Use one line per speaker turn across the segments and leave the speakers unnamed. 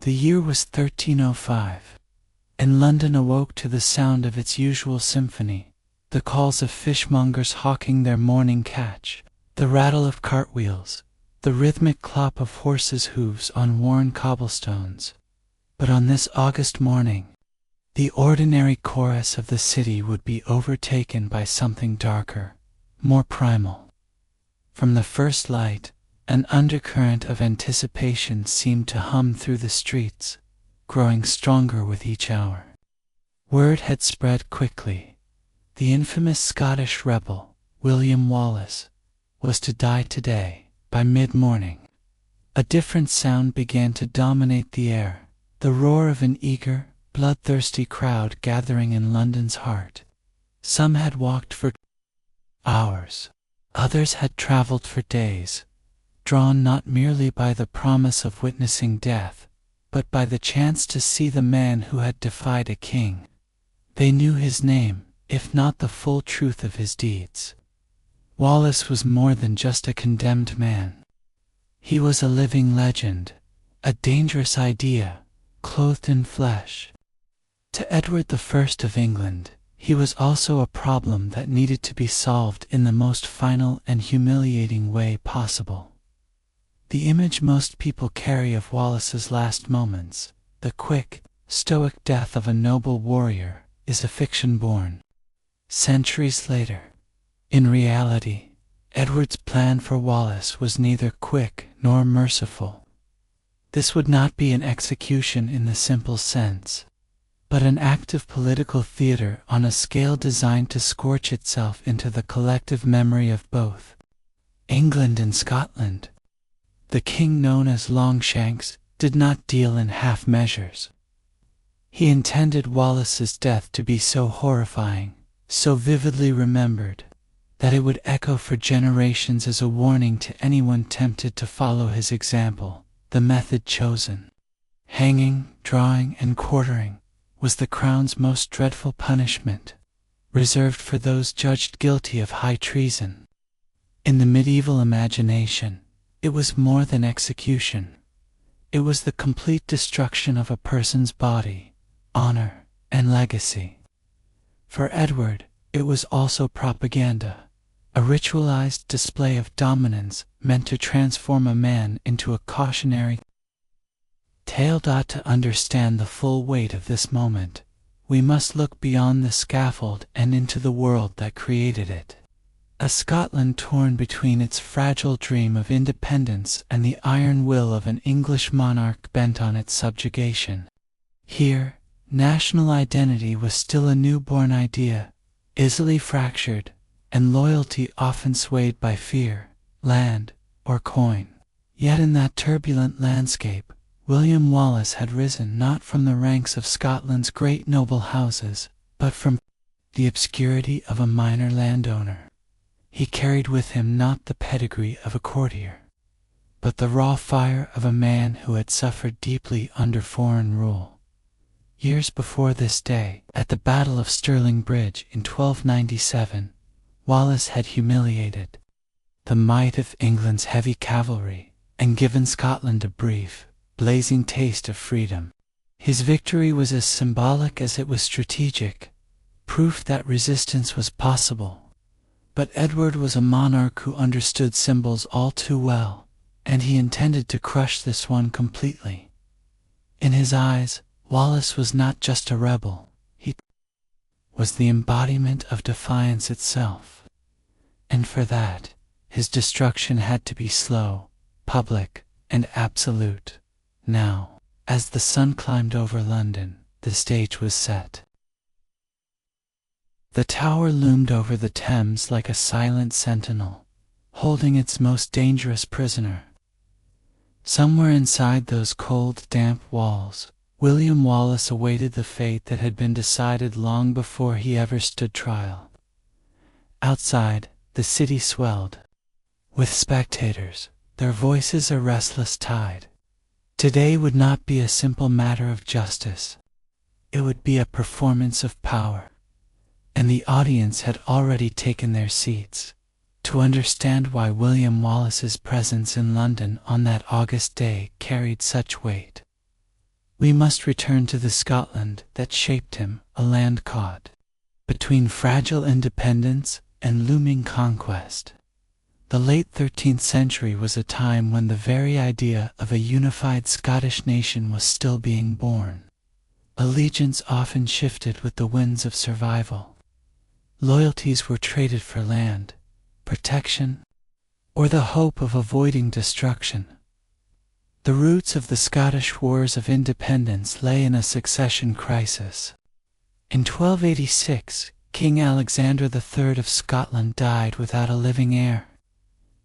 The year was 1305, and London awoke to the sound of its usual symphony, the calls of fishmongers hawking their morning catch, the rattle of cartwheels, the rhythmic clop of horses' hooves on worn cobblestones. But on this August morning, the ordinary chorus of the city would be overtaken by something darker, more primal. From the first light, an undercurrent of anticipation seemed to hum through the streets, growing stronger with each hour. Word had spread quickly. The infamous Scottish rebel, William Wallace, was to die today, by mid-morning. A different sound began to dominate the air, the roar of an eager, bloodthirsty crowd gathering in London's heart. Some had walked for hours. Others had traveled for days, drawn not merely by the promise of witnessing death, but by the chance to see the man who had defied a king. They knew his name, if not the full truth of his deeds. Wallace was more than just a condemned man. He was a living legend, a dangerous idea, clothed in flesh. To Edward I of England, he was also a problem that needed to be solved in the most final and humiliating way possible. The image most people carry of Wallace's last moments, the quick, stoic death of a noble warrior, is a fiction born centuries later. In reality, Edward's plan for Wallace was neither quick nor merciful. This would not be an execution in the simple sense, but an act of political theater on a scale designed to scorch itself into the collective memory of both England and Scotland. The king, known as Longshanks, did not deal in half measures. He intended Wallace's death to be so horrifying, so vividly remembered, that it would echo for generations as a warning to anyone tempted to follow his example. The method chosen, hanging, drawing, and quartering, was the crown's most dreadful punishment, reserved for those judged guilty of high treason. In the medieval imagination, it was more than execution. It was the complete destruction of a person's body, honor, and legacy. For Edward, it was also propaganda, a ritualized display of dominance meant to transform a man into a cautionary tale. To understand the full weight of this moment, we must look beyond the scaffold and into the world that created it. A Scotland torn between its fragile dream of independence and the iron will of an English monarch bent on its subjugation. Here, national identity was still a newborn idea, easily fractured, and loyalty often swayed by fear, land, or coin. Yet in that turbulent landscape, William Wallace had risen not from the ranks of Scotland's great noble houses, but from the obscurity of a minor landowner. He carried with him not the pedigree of a courtier, but the raw fire of a man who had suffered deeply under foreign rule. Years before this day, at the Battle of Stirling Bridge in 1297, Wallace had humiliated the might of England's heavy cavalry and given Scotland a brief, blazing taste of freedom. His victory was as symbolic as it was strategic, proof that resistance was possible. But Edward was a monarch who understood symbols all too well, and he intended to crush this one completely. In his eyes, Wallace was not just a rebel, he was the embodiment of defiance itself. And for that, his destruction had to be slow, public, and absolute. Now, as the sun climbed over London, the stage was set. The Tower loomed over the Thames like a silent sentinel, holding its most dangerous prisoner. Somewhere inside those cold, damp walls, William Wallace awaited the fate that had been decided long before he ever stood trial. Outside, the city swelled with spectators, their voices a restless tide. Today would not be a simple matter of justice. It would be a performance of power. And the audience had already taken their seats. To understand why William Wallace's presence in London on that August day carried such weight, We must return to the Scotland that shaped him, a land caught between fragile independence and looming conquest. The late 13th century was a time when the very idea of a unified Scottish nation was still being born. Allegiance often shifted with the winds of survival. Loyalties were traded for land, protection, or the hope of avoiding destruction. The roots of the Scottish Wars of Independence lay in a succession crisis. In 1286, King Alexander III of Scotland died without a living heir.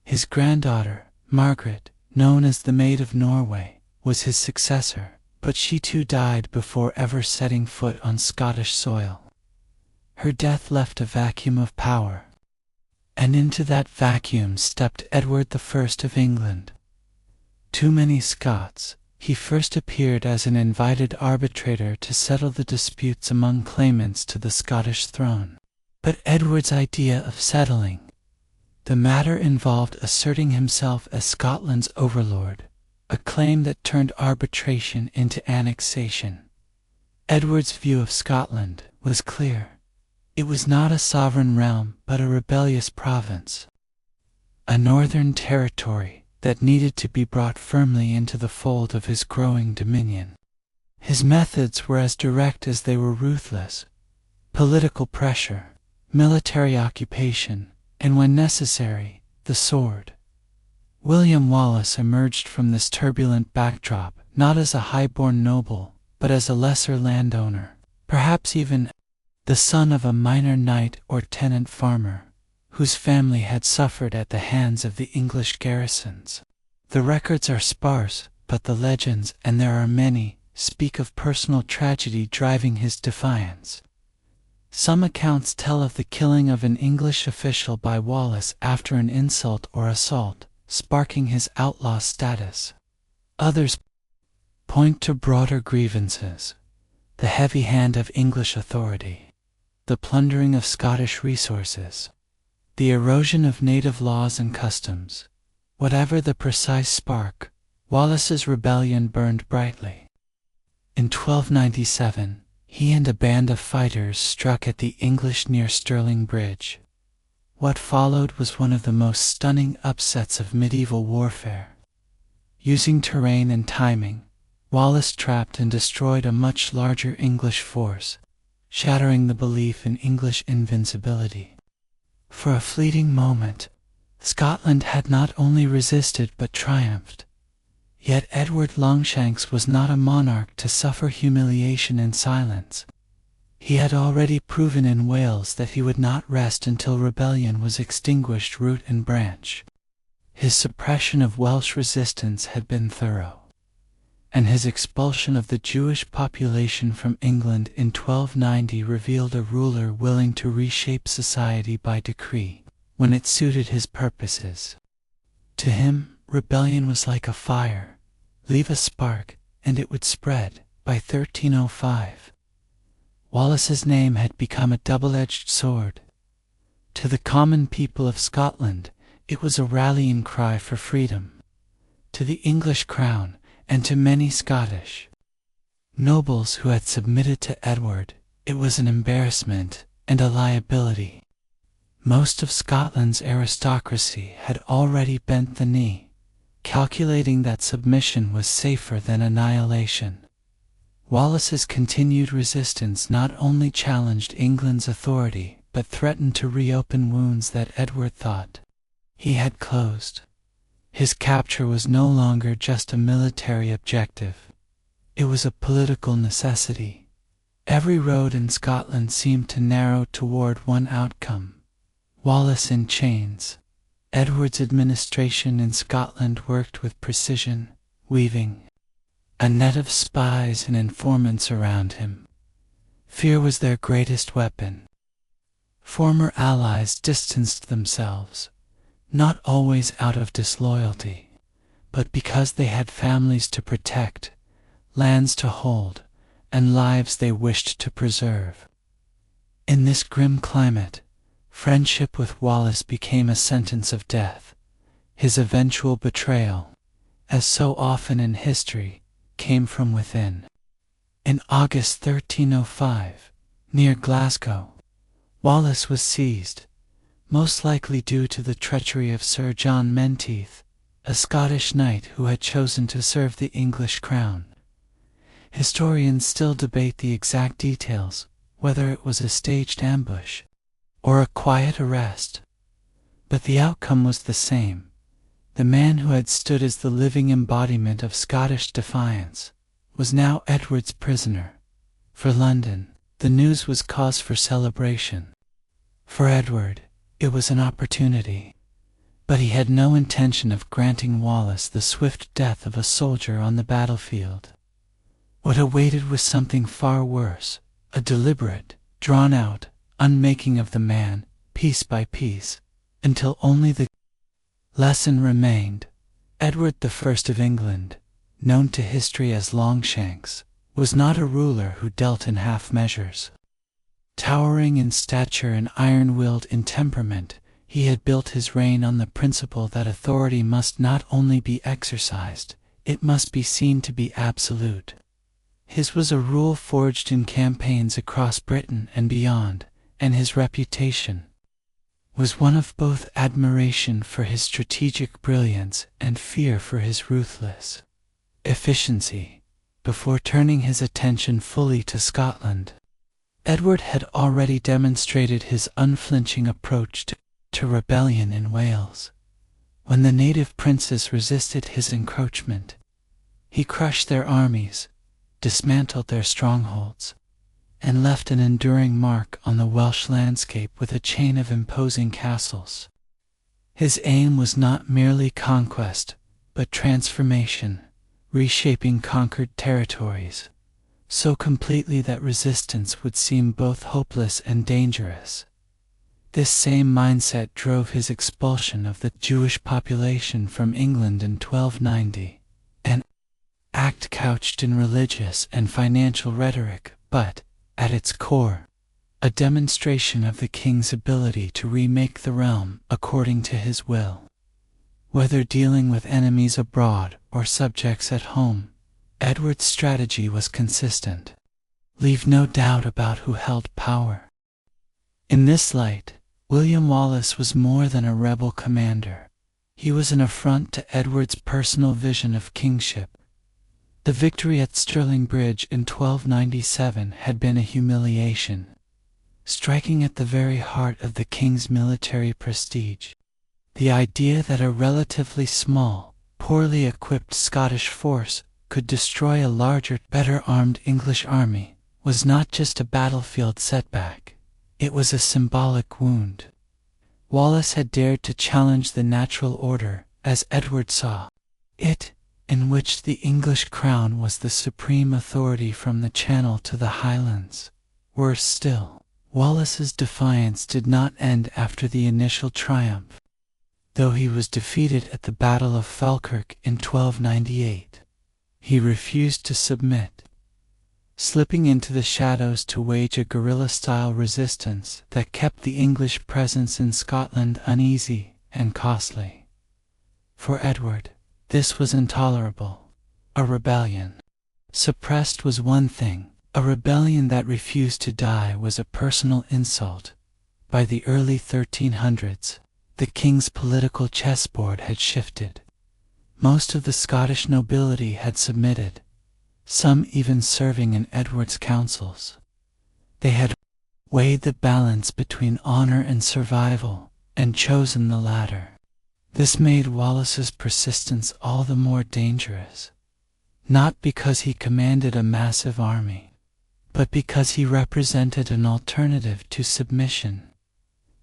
His granddaughter, Margaret, known as the Maid of Norway, was his successor, but she too died before ever setting foot on Scottish soil. Her death left a vacuum of power, and into that vacuum stepped Edward I of England. To many Scots, he first appeared as an invited arbitrator to settle the disputes among claimants to the Scottish throne. But Edward's idea of settling the matter involved asserting himself as Scotland's overlord, a claim that turned arbitration into annexation. Edward's view of Scotland was clear. It was not a sovereign realm, but a rebellious province, a northern territory that needed to be brought firmly into the fold of his growing dominion. His methods were as direct as they were ruthless: political pressure, military occupation, and when necessary, the sword. William Wallace emerged from this turbulent backdrop not as a high-born noble, but as a lesser landowner, perhaps even the son of a minor knight or tenant farmer, whose family had suffered at the hands of the English garrisons. The records are sparse, but the legends, and there are many, speak of personal tragedy driving his defiance. Some accounts tell of the killing of an English official by Wallace after an insult or assault, sparking his outlaw status. Others point to broader grievances: the heavy hand of English authority, the plundering of Scottish resources, the erosion of native laws and customs. Whatever the precise spark, Wallace's rebellion burned brightly. In 1297, he and a band of fighters struck at the English near Stirling Bridge. What followed was one of the most stunning upsets of medieval warfare. Using terrain and timing, Wallace trapped and destroyed a much larger English force, shattering the belief in English invincibility. For a fleeting moment, Scotland had not only resisted but triumphed. Yet Edward Longshanks was not a monarch to suffer humiliation in silence. He had already proven in Wales that he would not rest until rebellion was extinguished root and branch. His suppression of Welsh resistance had been thorough, and his expulsion of the Jewish population from England in 1290 revealed a ruler willing to reshape society by decree when it suited his purposes. To him, rebellion was like a fire: leave a spark, and it would spread. By 1305, Wallace's name had become a double-edged sword. To the common people of Scotland, it was a rallying cry for freedom. To the English crown, and to many Scottish nobles who had submitted to Edward, it was an embarrassment and a liability. Most of Scotland's aristocracy had already bent the knee, calculating that submission was safer than annihilation. Wallace's continued resistance not only challenged England's authority, but threatened to reopen wounds that Edward thought he had closed. His capture was no longer just a military objective. It was a political necessity. Every road in Scotland seemed to narrow toward one outcome: Wallace in chains. Edward's administration in Scotland worked with precision, weaving a net of spies and informants around him. Fear was their greatest weapon. Former allies distanced themselves, not always out of disloyalty, but because they had families to protect, lands to hold, and lives they wished to preserve. In this grim climate, friendship with Wallace became a sentence of death. His eventual betrayal, as so often in history, came from within. In August 1305, near Glasgow, Wallace was seized, most likely due to the treachery of Sir John Menteith, a Scottish knight who had chosen to serve the English crown. Historians still debate the exact details, whether it was a staged ambush or a quiet arrest, but the outcome was the same. The man who had stood as the living embodiment of Scottish defiance was now Edward's prisoner. For London, the news was cause for celebration. For Edward, it was an opportunity. But he had no intention of granting Wallace the swift death of a soldier on the battlefield. What awaited was something far worse, a deliberate, drawn-out unmaking of the man, piece by piece, until only the lesson remained. Edward I of England, known to history as Longshanks, was not a ruler who dealt in half measures. Towering in stature and iron-willed in temperament, he had built his reign on the principle that authority must not only be exercised, it must be seen to be absolute. His was a rule forged in campaigns across Britain and beyond, and his reputation was one of both admiration for his strategic brilliance and fear for his ruthless efficiency. Before turning his attention fully to Scotland, Edward had already demonstrated his unflinching approach to rebellion in Wales. When the native princes resisted his encroachment, he crushed their armies, dismantled their strongholds, and left an enduring mark on the Welsh landscape with a chain of imposing castles. His aim was not merely conquest, but transformation, reshaping conquered territories so completely that resistance would seem both hopeless and dangerous. This same mindset drove his expulsion of the Jewish population from England in 1290, an act couched in religious and financial rhetoric, but, at its core, a demonstration of the king's ability to remake the realm according to his will. Whether dealing with enemies abroad or subjects at home, Edward's strategy was consistent. Leave no doubt about who held power. In this light, William Wallace was more than a rebel commander. He was an affront to Edward's personal vision of kingship. The victory at Stirling Bridge in 1297 had been a humiliation, striking at the very heart of the king's military prestige. The idea that a relatively small, poorly equipped Scottish force could destroy a larger, better-armed English army was not just a battlefield setback, it was a symbolic wound. Wallace had dared to challenge the natural order, as Edward saw it, in which the English crown was the supreme authority from the Channel to the Highlands. Worse still, Wallace's defiance did not end after the initial triumph. Though he was defeated at the Battle of Falkirk in 1298, he refused to submit, slipping into the shadows to wage a guerrilla-style resistance that kept the English presence in Scotland uneasy and costly. For Edward, this was intolerable. A rebellion suppressed was one thing, a rebellion that refused to die was a personal insult. By the early 1300s, the king's political chessboard had shifted. Most of the Scottish nobility had submitted, some even serving in Edward's councils. They had weighed the balance between honor and survival, and chosen the latter. This made Wallace's persistence all the more dangerous, not because he commanded a massive army, but because he represented an alternative to submission.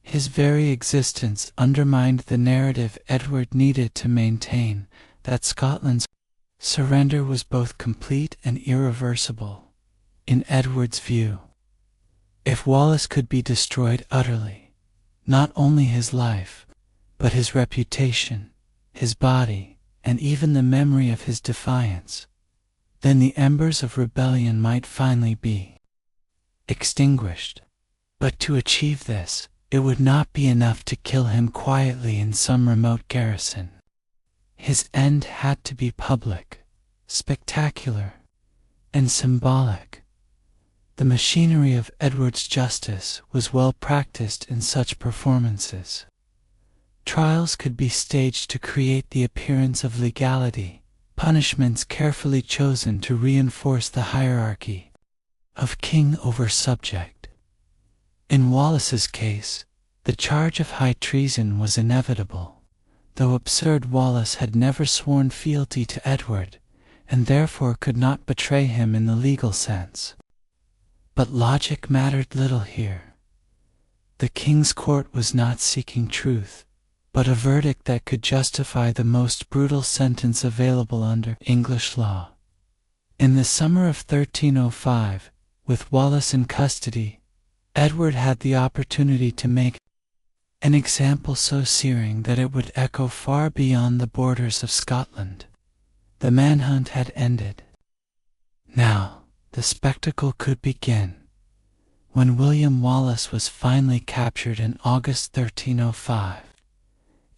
His very existence undermined the narrative Edward needed to maintain that Scotland's surrender was both complete and irreversible. In Edward's view, if Wallace could be destroyed utterly, not only his life, but his reputation, his body, and even the memory of his defiance, then the embers of rebellion might finally be extinguished. But to achieve this, it would not be enough to kill him quietly in some remote garrison. His end had to be public, spectacular, and symbolic. The machinery of Edward's justice was well practiced in such performances. Trials could be staged to create the appearance of legality, punishments carefully chosen to reinforce the hierarchy of king over subject. In Wallace's case, the charge of high treason was inevitable, though absurd. Wallace had never sworn fealty to Edward, and therefore could not betray him in the legal sense. But logic mattered little here. The king's court was not seeking truth, but a verdict that could justify the most brutal sentence available under English law. In the summer of 1305, with Wallace in custody, Edward had the opportunity to make an example so searing that it would echo far beyond the borders of Scotland. The manhunt had ended. Now, the spectacle could begin. When William Wallace was finally captured in August 1305,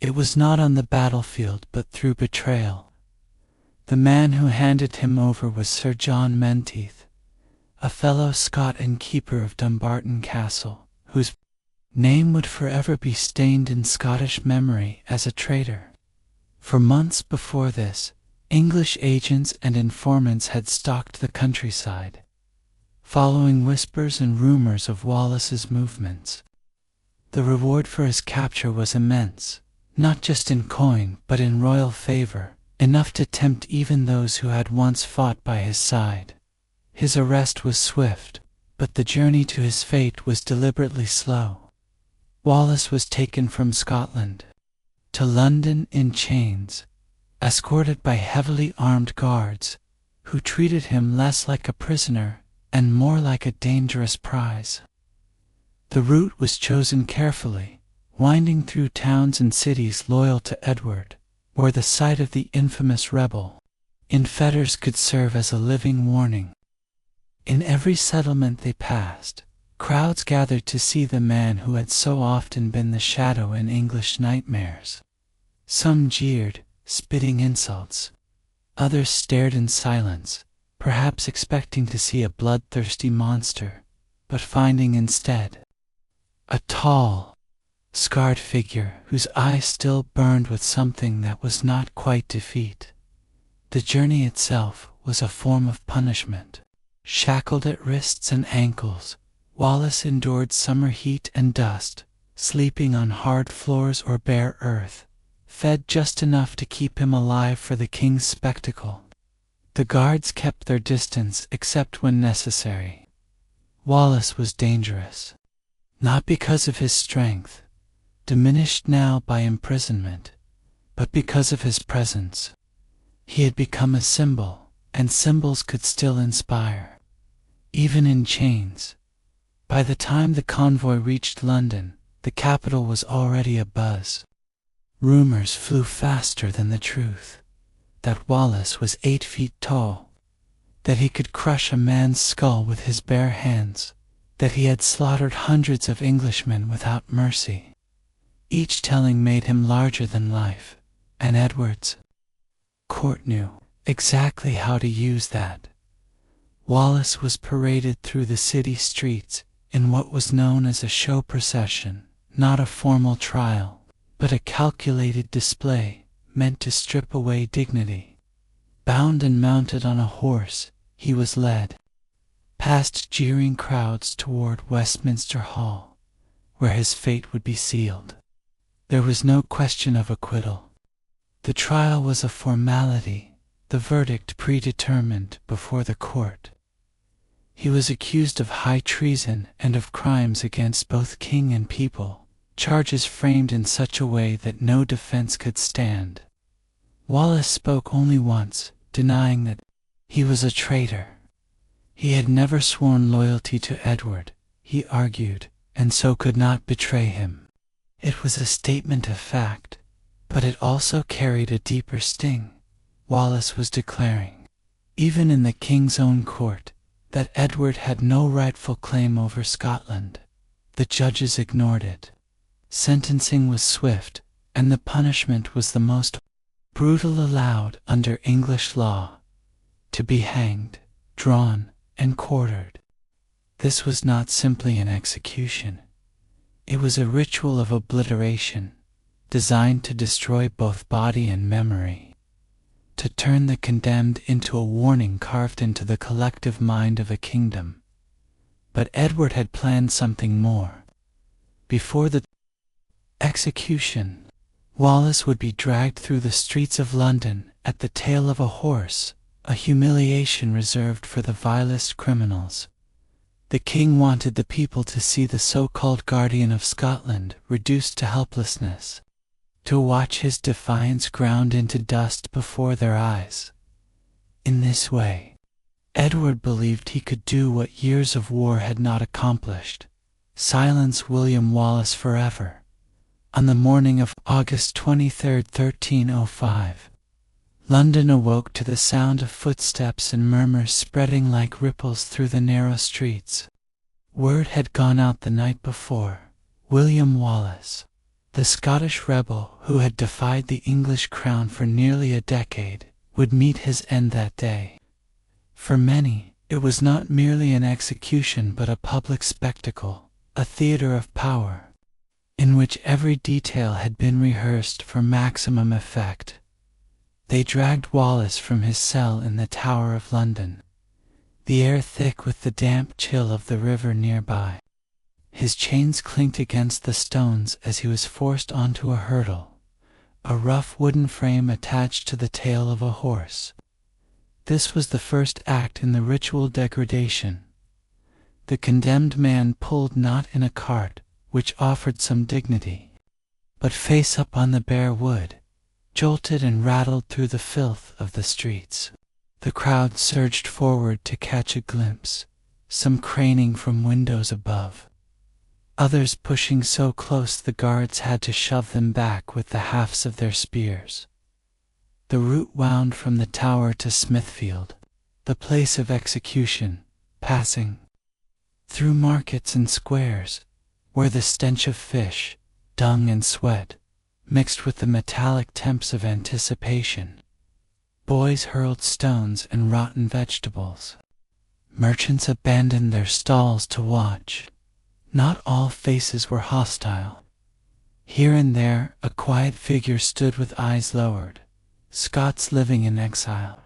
it was not on the battlefield but through betrayal. The man who handed him over was Sir John Menteith, a fellow Scot and keeper of Dumbarton Castle, whose name would forever be stained in Scottish memory as a traitor. For months before this, English agents and informants had stalked the countryside, following whispers and rumors of Wallace's movements. The reward for his capture was immense, not just in coin but in royal favor, enough to tempt even those who had once fought by his side. His arrest was swift, but the journey to his fate was deliberately slow. Wallace was taken from Scotland to London in chains, escorted by heavily armed guards, who treated him less like a prisoner and more like a dangerous prize. The route was chosen carefully, winding through towns and cities loyal to Edward, where the sight of the infamous rebel in fetters could serve as a living warning. In every settlement they passed, crowds gathered to see the man who had so often been the shadow in English nightmares. Some jeered, spitting insults. Others stared in silence, perhaps expecting to see a bloodthirsty monster, but finding instead a tall, scarred figure whose eyes still burned with something that was not quite defeat. The journey itself was a form of punishment. Shackled at wrists and ankles, Wallace endured summer heat and dust, sleeping on hard floors or bare earth, fed just enough to keep him alive for the king's spectacle. The guards kept their distance except when necessary. Wallace was dangerous, not because of his strength, diminished now by imprisonment, but because of his presence. He had become a symbol, and symbols could still inspire, even in chains. By the time the convoy reached London, the capital was already abuzz. Rumors flew faster than the truth, that Wallace was 8 feet tall, that he could crush a man's skull with his bare hands, that he had slaughtered hundreds of Englishmen without mercy. Each telling made him larger than life, and Edward's court knew exactly how to use that. Wallace was paraded through the city streets in what was known as a show procession, not a formal trial, but a calculated display meant to strip away dignity. Bound and mounted on a horse, he was led past jeering crowds toward Westminster Hall, where his fate would be sealed. There was no question of acquittal. The trial was a formality, the verdict predetermined before the court. He was accused of high treason and of crimes against both king and people, charges framed in such a way that no defense could stand. Wallace spoke only once, denying that he was a traitor. He had never sworn loyalty to Edward, he argued, and so could not betray him. It was a statement of fact, but it also carried a deeper sting. Wallace was declaring, even in the king's own court, that Edward had no rightful claim over Scotland. The judges ignored it. Sentencing was swift, and the punishment was the most brutal allowed under English law: to be hanged. drawn, and quartered. This was not simply an execution. It was a ritual of obliteration, designed to destroy both body and memory, to turn the condemned into a warning carved into the collective mind of a kingdom. But Edward had planned something more. Before the execution, Wallace would be dragged through the streets of London at the tail of a horse, a humiliation reserved for the vilest criminals. The king wanted the people to see the so-called guardian of Scotland reduced to helplessness, to watch his defiance ground into dust before their eyes. In this way, Edward believed he could do what years of war had not accomplished: silence William Wallace forever. On the morning of August 23, 1305, London awoke to the sound of footsteps and murmurs spreading like ripples through the narrow streets. Word had gone out the night before. William Wallace, the Scottish rebel who had defied the English crown for nearly a decade, would meet his end that day. For many, it was not merely an execution but a public spectacle, a theater of power, in which every detail had been rehearsed for maximum effect. They dragged Wallace from his cell in the Tower of London, the air thick with the damp chill of the river nearby. His chains clinked against the stones as he was forced onto a hurdle, a rough wooden frame attached to the tail of a horse. This was the first act in the ritual degradation. The condemned man pulled not in a cart, which offered some dignity, but face up on the bare wood, jolted and rattled through the filth of the streets. The crowd surged forward to catch a glimpse, some craning from windows above, others pushing so close the guards had to shove them back with the hafts of their spears. The route wound from the Tower to Smithfield, the place of execution, passing through markets and squares, where the stench of fish, dung and sweat mixed with the metallic temps of anticipation. Boys hurled stones and rotten vegetables. Merchants abandoned their stalls to watch. Not all faces were hostile. Here and there a quiet figure stood with eyes lowered, Scots living in exile,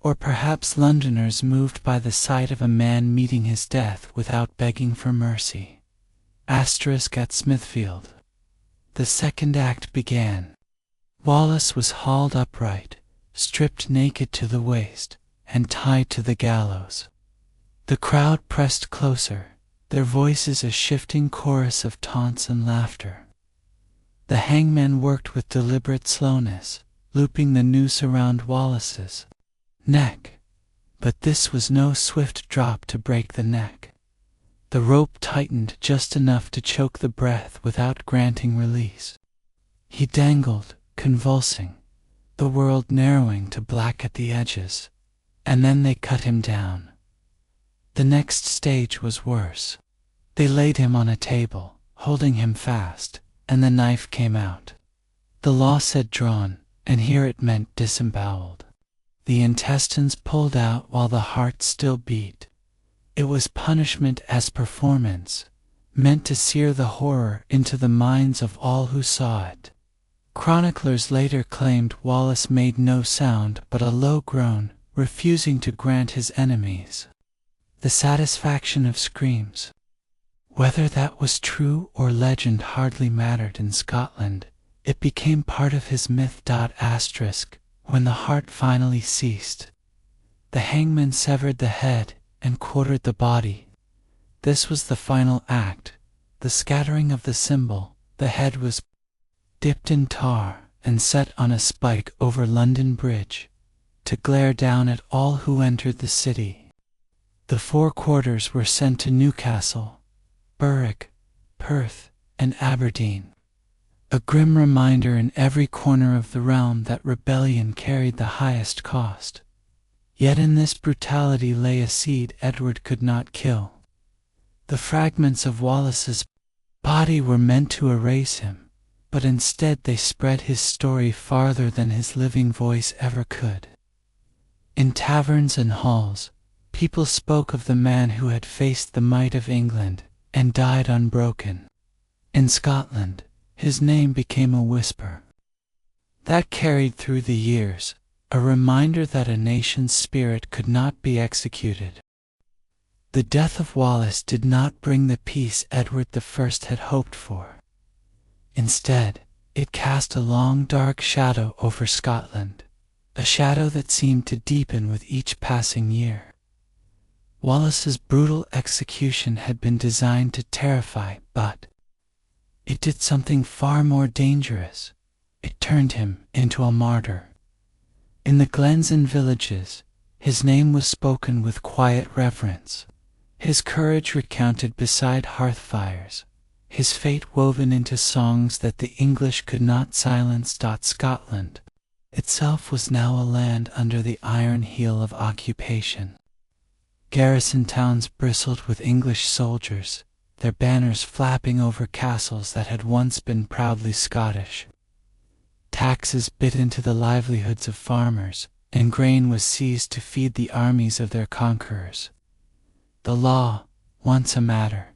or perhaps Londoners moved by the sight of a man meeting his death without begging for mercy. Asterisk at Smithfield. The second act began. Wallace was hauled upright, stripped naked to the waist, and tied to the gallows. The crowd pressed closer, their voices a shifting chorus of taunts and laughter. The hangman worked with deliberate slowness, looping the noose around Wallace's neck. But this was no swift drop to break the neck. The rope tightened just enough to choke the breath without granting release. He dangled, convulsing, the world narrowing to black at the edges, and then they cut him down. The next stage was worse. They laid him on a table, holding him fast, and the knife came out. The law said drawn, and here it meant disemboweled. The intestines pulled out while the heart still beat. It was punishment as performance, meant to sear the horror into the minds of all who saw it. Chroniclers later claimed Wallace made no sound but a low groan, refusing to grant his enemies the satisfaction of screams. Whether that was true or legend hardly mattered in Scotland. It became part of his myth. When the heart finally ceased, the hangman severed the head and quartered the body. This was the final act, the scattering of the symbol. The head was dipped in tar and set on a spike over London Bridge, to glare down at all who entered the city. The 4 quarters were sent to Newcastle, Berwick, Perth, and Aberdeen, a grim reminder in every corner of the realm that rebellion carried the highest cost. Yet in this brutality lay a seed Edward could not kill. The fragments of Wallace's body were meant to erase him, but instead they spread his story farther than his living voice ever could. In taverns and halls, People spoke of the man who had faced the might of England and died unbroken. In Scotland, his name became a whisper that carried through the years, a reminder that a nation's spirit could not be executed. The death of Wallace did not bring the peace Edward I had hoped for. Instead, it cast a long dark shadow over Scotland, a shadow that seemed to deepen with each passing year. Wallace's brutal execution had been designed to terrify, but it did something far more dangerous. It turned him into a martyr. In the glens and villages, his name was spoken with quiet reverence, his courage recounted beside hearth fires, his fate woven into songs that the English could not silence. Scotland itself was now a land under the iron heel of occupation. Garrison towns bristled with English soldiers, their banners flapping over castles that had once been proudly Scottish. Taxes bit into the livelihoods of farmers, and grain was seized to feed the armies of their conquerors. The law, once a matter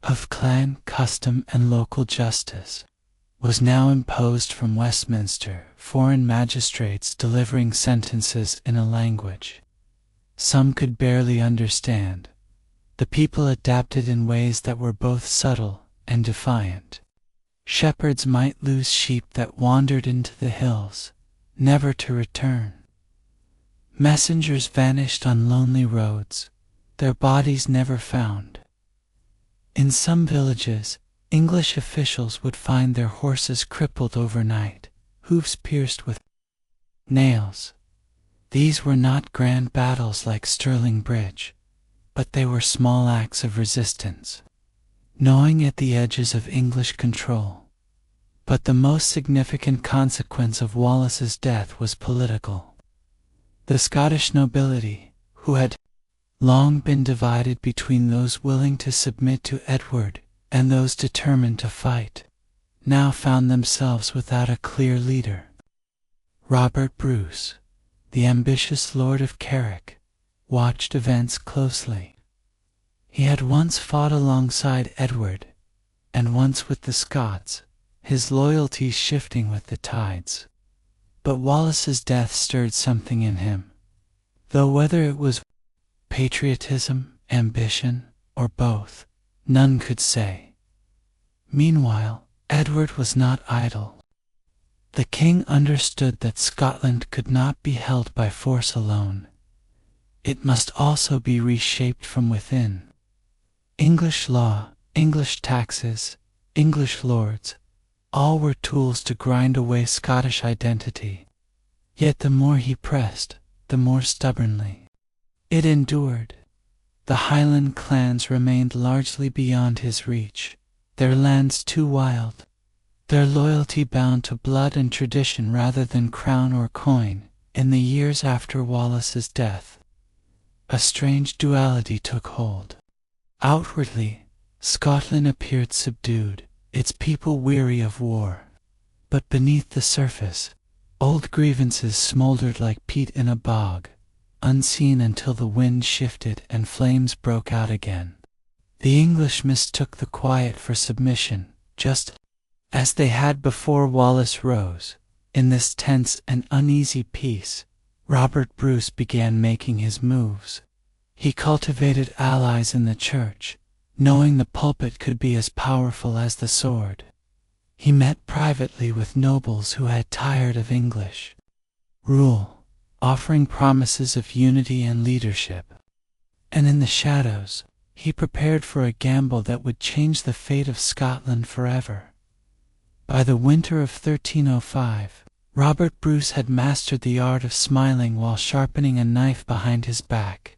of clan custom and local justice, was now imposed from Westminster, foreign magistrates delivering sentences in a language some could barely understand. The people adapted in ways that were both subtle and defiant. Shepherds might lose sheep that wandered into the hills, never to return. Messengers vanished on lonely roads, their bodies never found. In some villages, English officials would find their horses crippled overnight, hooves pierced with nails. These were not grand battles like Stirling Bridge, but they were small acts of resistance, gnawing at the edges of English control. But the most significant consequence of Wallace's death was political. The Scottish nobility, who had long been divided between those willing to submit to Edward and those determined to fight, now found themselves without a clear leader. Robert Bruce, the ambitious Lord of Carrick, watched events closely. He had once fought alongside Edward, and once with the Scots, his loyalties shifting with the tides. But Wallace's death stirred something in him, though whether it was patriotism, ambition, or both, none could say. Meanwhile, Edward was not idle. The king understood that Scotland could not be held by force alone. It must also be reshaped from within. English law, English taxes, English lords, all were tools to grind away Scottish identity. Yet the more he pressed, the more stubbornly it endured. The Highland clans remained largely beyond his reach, their lands too wild, their loyalty bound to blood and tradition rather than crown or coin. In the years after Wallace's death, a strange duality took hold. Outwardly, Scotland appeared subdued, its people weary of war. But beneath the surface, old grievances smoldered like peat in a bog, unseen until the wind shifted and flames broke out again. The English mistook the quiet for submission, just as they had before Wallace rose. In this tense and uneasy peace, Robert Bruce began making his moves. He cultivated allies in the church, knowing the pulpit could be as powerful as the sword. He met privately with nobles who had tired of English rule, offering promises of unity and leadership. And in the shadows, he prepared for a gamble that would change the fate of Scotland forever. By the winter of 1305, Robert Bruce had mastered the art of smiling while sharpening a knife behind his back.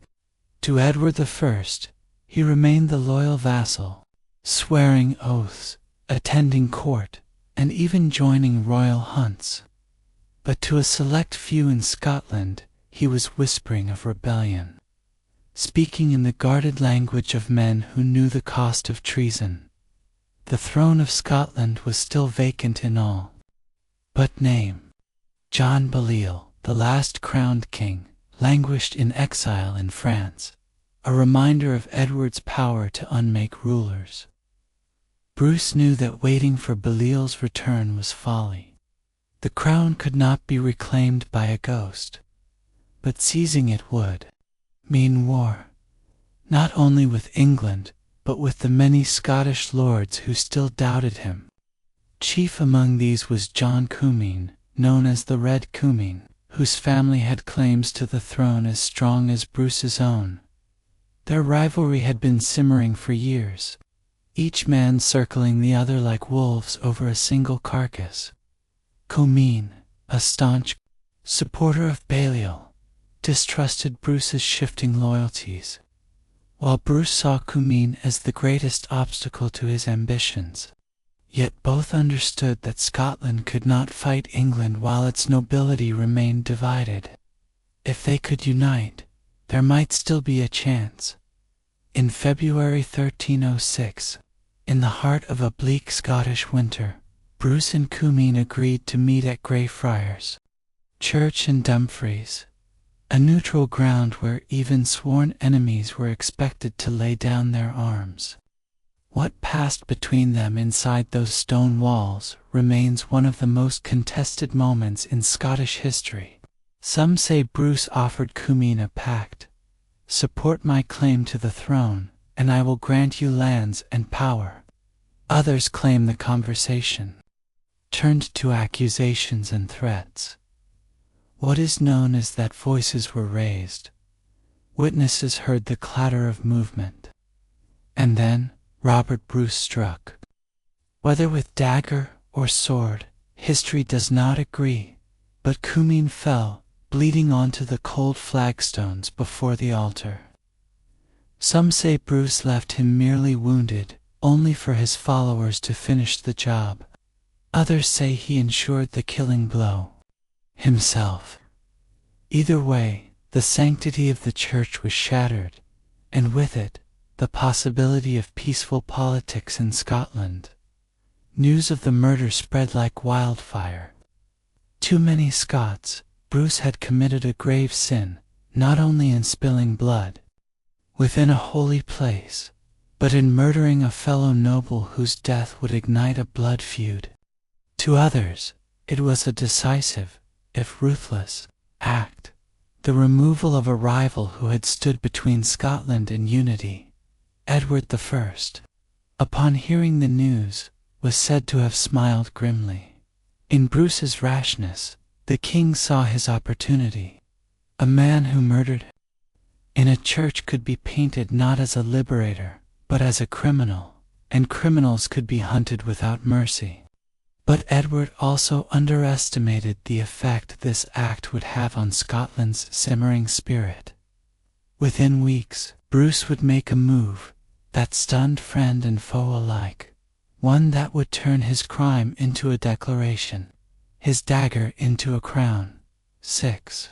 To Edward I, he remained the loyal vassal, swearing oaths, attending court, and even joining royal hunts. But to a select few in Scotland, he was whispering of rebellion, speaking in the guarded language of men who knew the cost of treason. The throne of Scotland was still vacant in all but name. John Balliol, the last crowned king, languished in exile in France, a reminder of Edward's power to unmake rulers. Bruce knew that waiting for Baliol's return was folly. The crown could not be reclaimed by a ghost, but seizing it would mean war, not only with England, but with the many Scottish lords who still doubted him. Chief among these was John Comyn, known as the Red Comyn, whose family had claims to the throne as strong as Bruce's own. Their rivalry had been simmering for years, each man circling the other like wolves over a single carcass. Comyn, a staunch supporter of Baliol, distrusted Bruce's shifting loyalties, while Bruce saw Comyn as the greatest obstacle to his ambitions. Yet both understood that Scotland could not fight England while its nobility remained divided. If they could unite, there might still be a chance. In February 1306, in the heart of a bleak Scottish winter, Bruce and Comyn agreed to meet at Greyfriars Church in Dumfries, a neutral ground where even sworn enemies were expected to lay down their arms. What passed between them inside those stone walls remains one of the most contested moments in Scottish history. Some say Bruce offered Comyn a pact: support my claim to the throne, and I will grant you lands and power. Others claim the conversation turned to accusations and threats. What is known is that voices were raised. Witnesses heard the clatter of movement. And then Robert Bruce struck. Whether with dagger or sword, history does not agree, but Comyn fell, bleeding onto the cold flagstones before the altar. Some say Bruce left him merely wounded, only for his followers to finish the job. Others say he ensured the killing blow himself. Either way, the sanctity of the church was shattered, and with it, the possibility of peaceful politics in Scotland. News of the murder spread like wildfire. Too many Scots, Bruce had committed a grave sin, not only in spilling blood within a holy place, but in murdering a fellow noble whose death would ignite a blood feud. To others, it was a decisive, if ruthless, act, the removal of a rival who had stood between Scotland and unity. Edward I, upon hearing the news, was said to have smiled grimly. In Bruce's rashness, the king saw his opportunity. A man who murdered in a church could be painted not as a liberator, but as a criminal, and criminals could be hunted without mercy. But Edward also underestimated the effect this act would have on Scotland's simmering spirit. Within weeks, Bruce would make a move that stunned friend and foe alike, one that would turn his crime into a declaration, his dagger into a crown. 6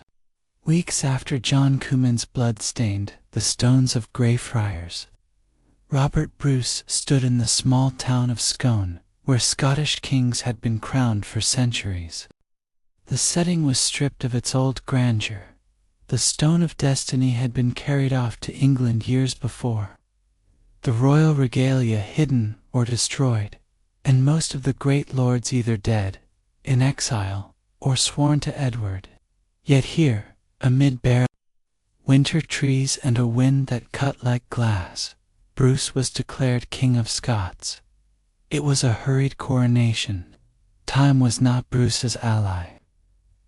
weeks after John Comyn's blood stained the stones of Greyfriars, Robert Bruce stood in the small town of Scone, where Scottish kings had been crowned for centuries. The setting was stripped of its old grandeur. The Stone of Destiny had been carried off to England years before, the royal regalia hidden or destroyed, and most of the great lords either dead, in exile, or sworn to Edward. Yet here, amid bare winter trees and a wind that cut like glass, Bruce was declared King of Scots. It was a hurried coronation. Time was not Bruce's ally.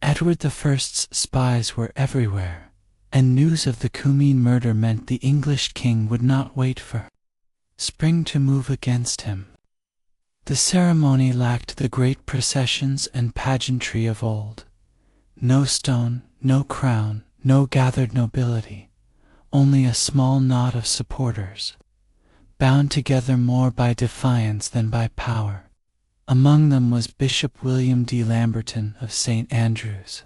Edward I's spies were everywhere, and news of the Comyn murder meant the English king would not wait for spring to move against him. The ceremony lacked the great processions and pageantry of old. No stone, no crown, no gathered nobility, only a small knot of supporters, bound together more by defiance than by power. Among them was Bishop William de Lamberton of St. Andrews,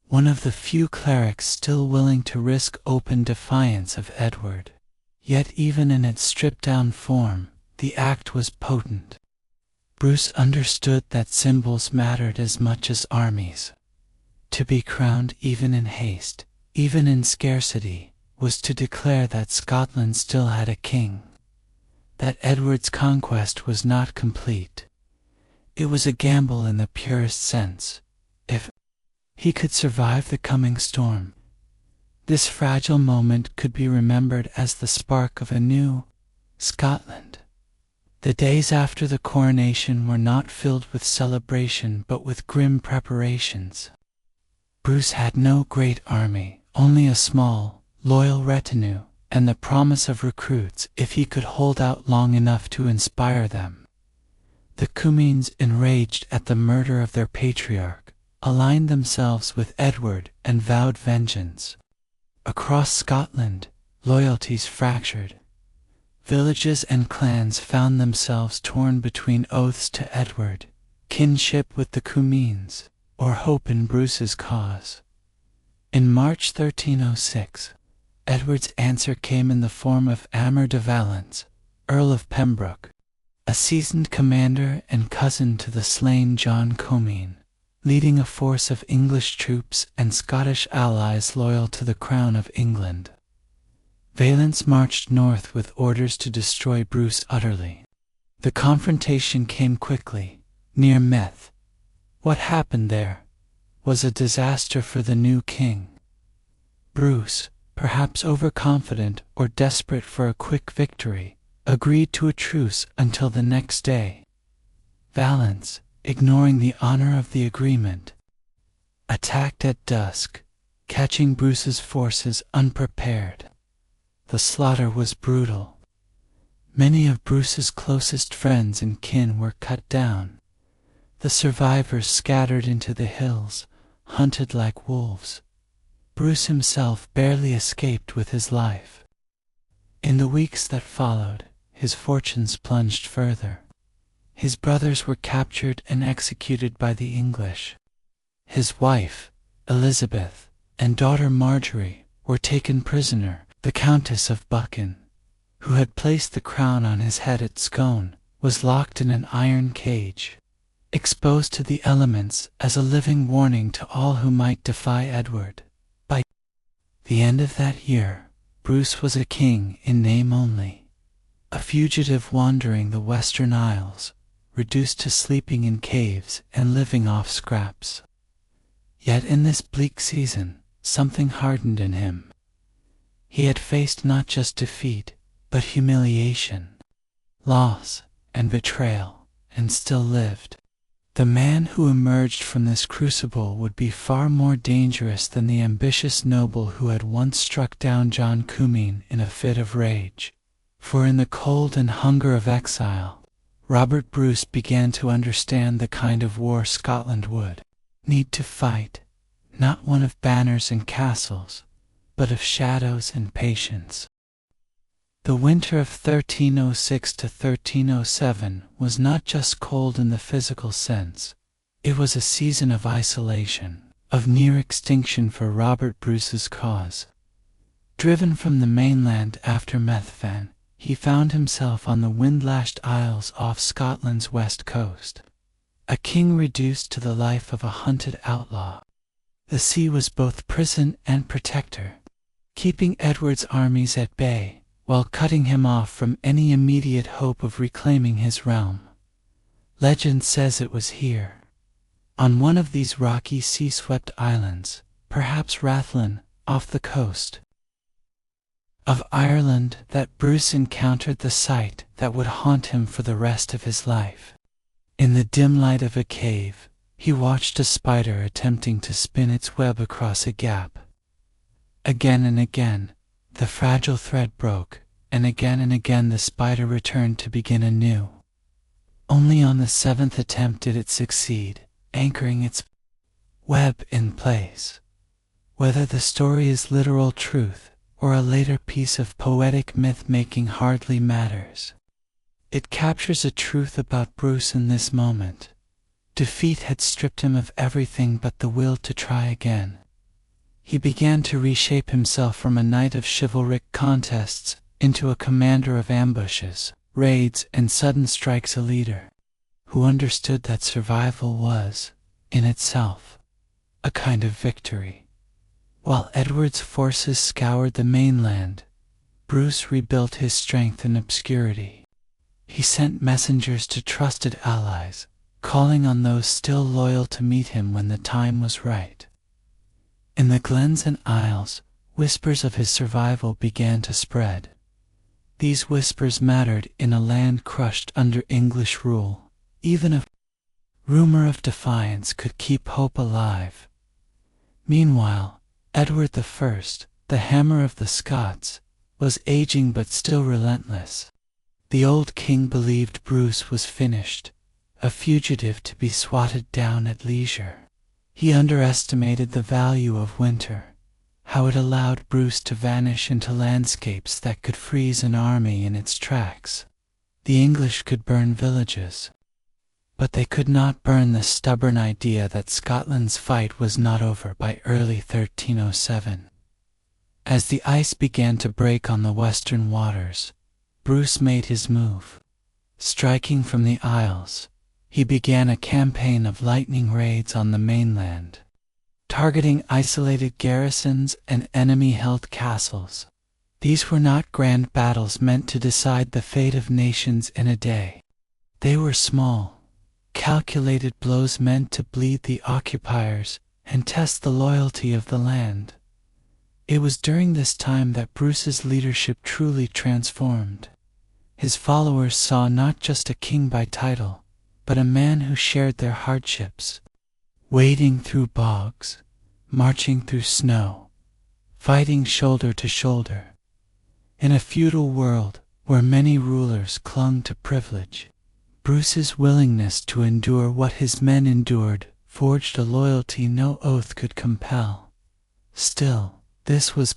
one of the few clerics still willing to risk open defiance of Edward. Yet even in its stripped-down form, the act was potent. Bruce understood that symbols mattered as much as armies. To be crowned even in haste, even in scarcity, was to declare that Scotland still had a king, that Edward's conquest was not complete. It was a gamble in the purest sense. If he could survive the coming storm, this fragile moment could be remembered as the spark of a new Scotland. The days after the coronation were not filled with celebration but with grim preparations. Bruce had no great army, only a small, loyal retinue, and the promise of recruits if he could hold out long enough to inspire them. The Cummines, enraged at the murder of their patriarch, aligned themselves with Edward and vowed vengeance. Across Scotland, loyalties fractured. Villages and clans found themselves torn between oaths to Edward, kinship with the Cummines, or hope in Bruce's cause. In March 1306, Edward's answer came in the form of Aymer de Valence, Earl of Pembroke, a seasoned commander and cousin to the slain John Comyn, leading a force of English troops and Scottish allies loyal to the Crown of England. Valence marched north with orders to destroy Bruce utterly. The confrontation came quickly, near Meath. What happened there was a disaster for the new king. Bruce, perhaps overconfident or desperate for a quick victory, agreed to a truce until the next day. Valence, ignoring the honor of the agreement, attacked at dusk, catching Bruce's forces unprepared. The slaughter was brutal. Many of Bruce's closest friends and kin were cut down. The survivors scattered into the hills, hunted like wolves. Bruce himself barely escaped with his life. In the weeks that followed, his fortunes plunged further. His brothers were captured and executed by the English. His wife, Elizabeth, and daughter Marjorie were taken prisoner. The Countess of Buchan, who had placed the crown on his head at Scone, was locked in an iron cage, exposed to the elements as a living warning to all who might defy Edward. By the end of that year, Bruce was a king in name only, a fugitive wandering the Western Isles, reduced to sleeping in caves and living off scraps. Yet in this bleak season, something hardened in him. He had faced not just defeat, but humiliation, loss, and betrayal, and still lived. The man who emerged from this crucible would be far more dangerous than the ambitious noble who had once struck down John Comyn in a fit of rage. For in the cold and hunger of exile, Robert Bruce began to understand the kind of war Scotland would need to fight, not one of banners and castles, but of shadows and patience. The winter of 1306 to 1307 was not just cold in the physical sense. It was a season of isolation, of near extinction for Robert Bruce's cause. Driven from the mainland after Methven, he found himself on the wind-lashed isles off Scotland's west coast, a king reduced to the life of a hunted outlaw. The sea was both prison and protector, keeping Edward's armies at bay, while cutting him off from any immediate hope of reclaiming his realm. Legend says it was here, on one of these rocky sea-swept islands, perhaps Rathlin, off the coast of Ireland, that Bruce encountered the sight that would haunt him for the rest of his life. In the dim light of a cave, he watched a spider attempting to spin its web across a gap. Again and again, the fragile thread broke, and again the spider returned to begin anew. Only on the seventh attempt did it succeed, anchoring its web in place. Whether the story is literal truth or a later piece of poetic myth-making hardly matters. It captures a truth about Bruce in this moment. Defeat had stripped him of everything but the will to try again. He began to reshape himself from a knight of chivalric contests into a commander of ambushes, raids, and sudden strikes, a leader who understood that survival was, in itself, a kind of victory. While Edward's forces scoured the mainland, Bruce rebuilt his strength in obscurity. He sent messengers to trusted allies, calling on those still loyal to meet him when the time was right. In the glens and isles, whispers of his survival began to spread. These whispers mattered in a land crushed under English rule. Even a rumor of defiance could keep hope alive. Meanwhile, Edward I, the Hammer of the Scots, was aging but still relentless. The old king believed Bruce was finished, a fugitive to be swatted down at leisure. He underestimated the value of winter, how it allowed Bruce to vanish into landscapes that could freeze an army in its tracks. The English could burn villages, but they could not burn the stubborn idea that Scotland's fight was not over by early 1307. As the ice began to break on the western waters, Bruce made his move. Striking from the Isles, he began a campaign of lightning raids on the mainland, targeting isolated garrisons and enemy-held castles. These were not grand battles meant to decide the fate of nations in a day. They were small, calculated blows meant to bleed the occupiers and test the loyalty of the land. It was during this time that Bruce's leadership truly transformed. His followers saw not just a king by title, but a man who shared their hardships, wading through bogs, marching through snow, fighting shoulder to shoulder. In a feudal world where many rulers clung to privilege, Bruce's willingness to endure what his men endured forged a loyalty no oath could compel. Still, this was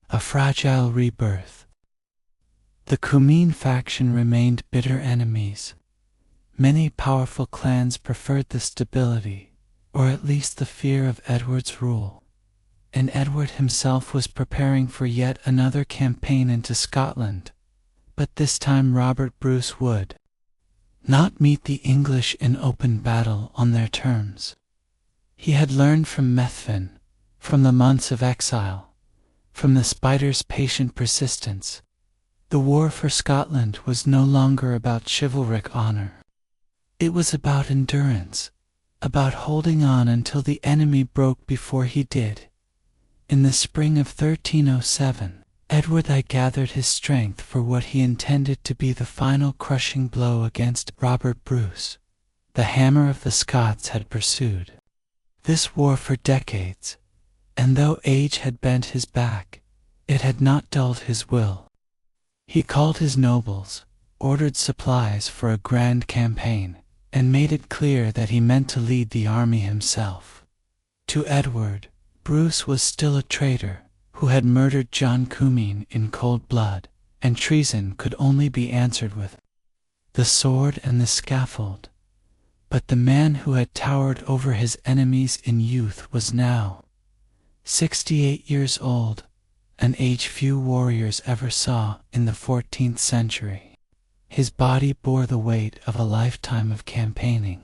a fragile rebirth. The Comyn faction remained bitter enemies. Many powerful clans preferred the stability, or at least the fear of Edward's rule. And Edward himself was preparing for yet another campaign into Scotland. But this time Robert Bruce would not meet the English in open battle on their terms. He had learned from Methven, from the months of exile, from the Spider's patient persistence. The war for Scotland was no longer about chivalric honor. It was about endurance, about holding on until the enemy broke before he did. In the spring of 1307, Edward I gathered his strength for what he intended to be the final crushing blow against Robert Bruce. The Hammer of the Scots had pursued this war for decades, and though age had bent his back, it had not dulled his will. He called his nobles, ordered supplies for a grand campaign, and made it clear that he meant to lead the army himself. To Edward, Bruce was still a traitor who had murdered John Comyn in cold blood, and treason could only be answered with the sword and the scaffold. But the man who had towered over his enemies in youth was now 68 years old, an age few warriors ever saw in the 14th century. His body bore the weight of a lifetime of campaigning.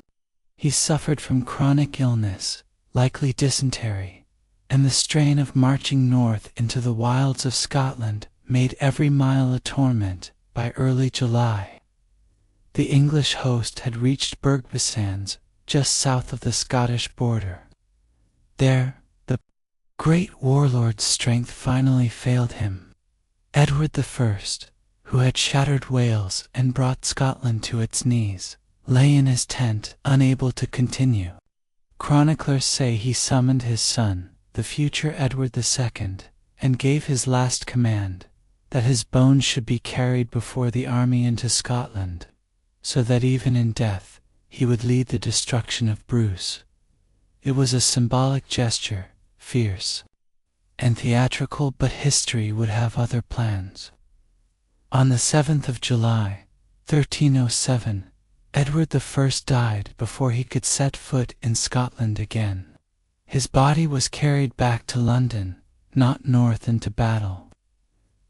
He suffered from chronic illness, likely dysentery, and the strain of marching north into the wilds of Scotland made every mile a torment. By early July, the English host had reached Bergbassans, just south of the Scottish border. There, the great warlord's strength finally failed him. Edward I, who had shattered Wales and brought Scotland to its knees, lay in his tent, unable to continue. Chroniclers say he summoned his son, the future Edward II, and gave his last command, that his bones should be carried before the army into Scotland, so that even in death he would lead the destruction of Bruce. It was a symbolic gesture, fierce and theatrical, but history would have other plans. On the 7th of July, 1307, Edward I died before he could set foot in Scotland again. His body was carried back to London, not north into battle.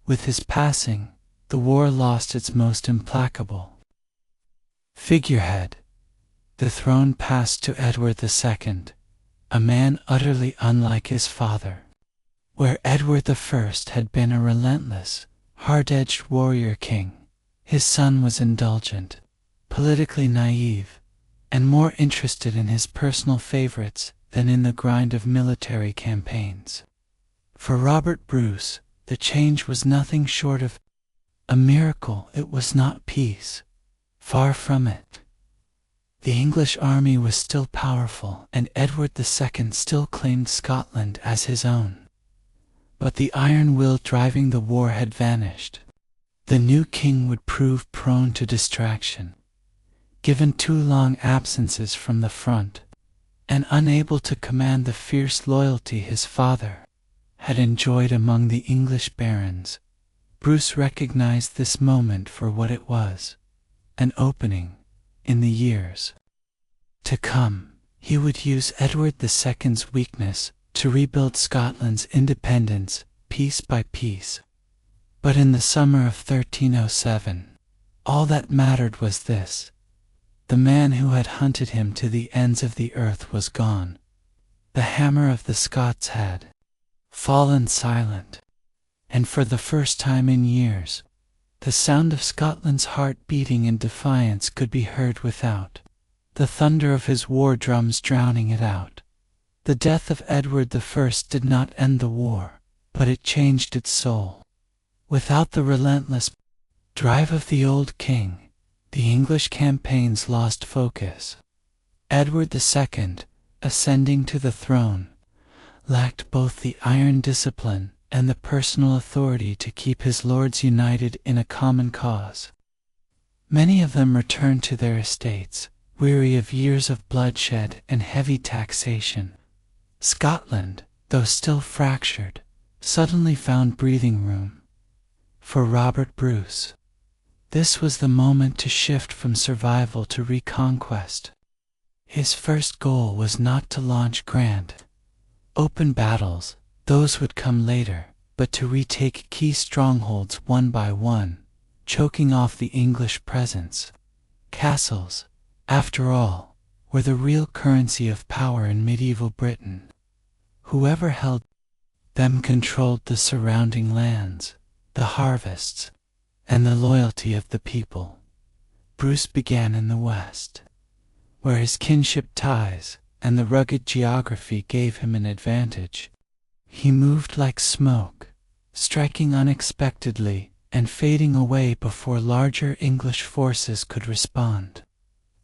With his passing, the war lost its most implacable figurehead. The throne passed to Edward II, a man utterly unlike his father. Where Edward the First had been a relentless, hard-edged warrior king, his son was indulgent, politically naive, and more interested in his personal favorites than in the grind of military campaigns. For Robert Bruce, the change was nothing short of a miracle. It was not peace. Far from it. The English army was still powerful, and Edward II still claimed Scotland as his own. But the iron will driving the war had vanished. The new king would prove prone to distraction, given 2 long absences from the front, and unable to command the fierce loyalty his father had enjoyed among the English barons. Bruce recognized this moment for what it was, an opening. In the years to come, he would use Edward II's weakness to rebuild Scotland's independence piece by piece. But in the summer of 1307, all that mattered was this: the man who had hunted him to the ends of the earth was gone. The hammer of the Scots had fallen silent, and for the first time in years, the sound of Scotland's heart beating in defiance could be heard without, the thunder of his war drums drowning it out. The death of Edward I did not end the war, but it changed its soul. Without the relentless drive of the old king, the English campaigns lost focus. Edward II, ascending to the throne, lacked both the iron discipline and the personal authority to keep his lords united in a common cause. Many of them returned to their estates, weary of years of bloodshed and heavy taxation. Scotland, though still fractured, suddenly found breathing room. For Robert Bruce, this was the moment to shift from survival to reconquest. His first goal was not to launch grand, open battles, those would come later, but to retake key strongholds one by one, choking off the English presence. Castles, after all, were the real currency of power in medieval Britain. Whoever held them controlled the surrounding lands, the harvests, and the loyalty of the people. Bruce began in the west, where his kinship ties and the rugged geography gave him an advantage. He moved like smoke, striking unexpectedly and fading away before larger English forces could respond.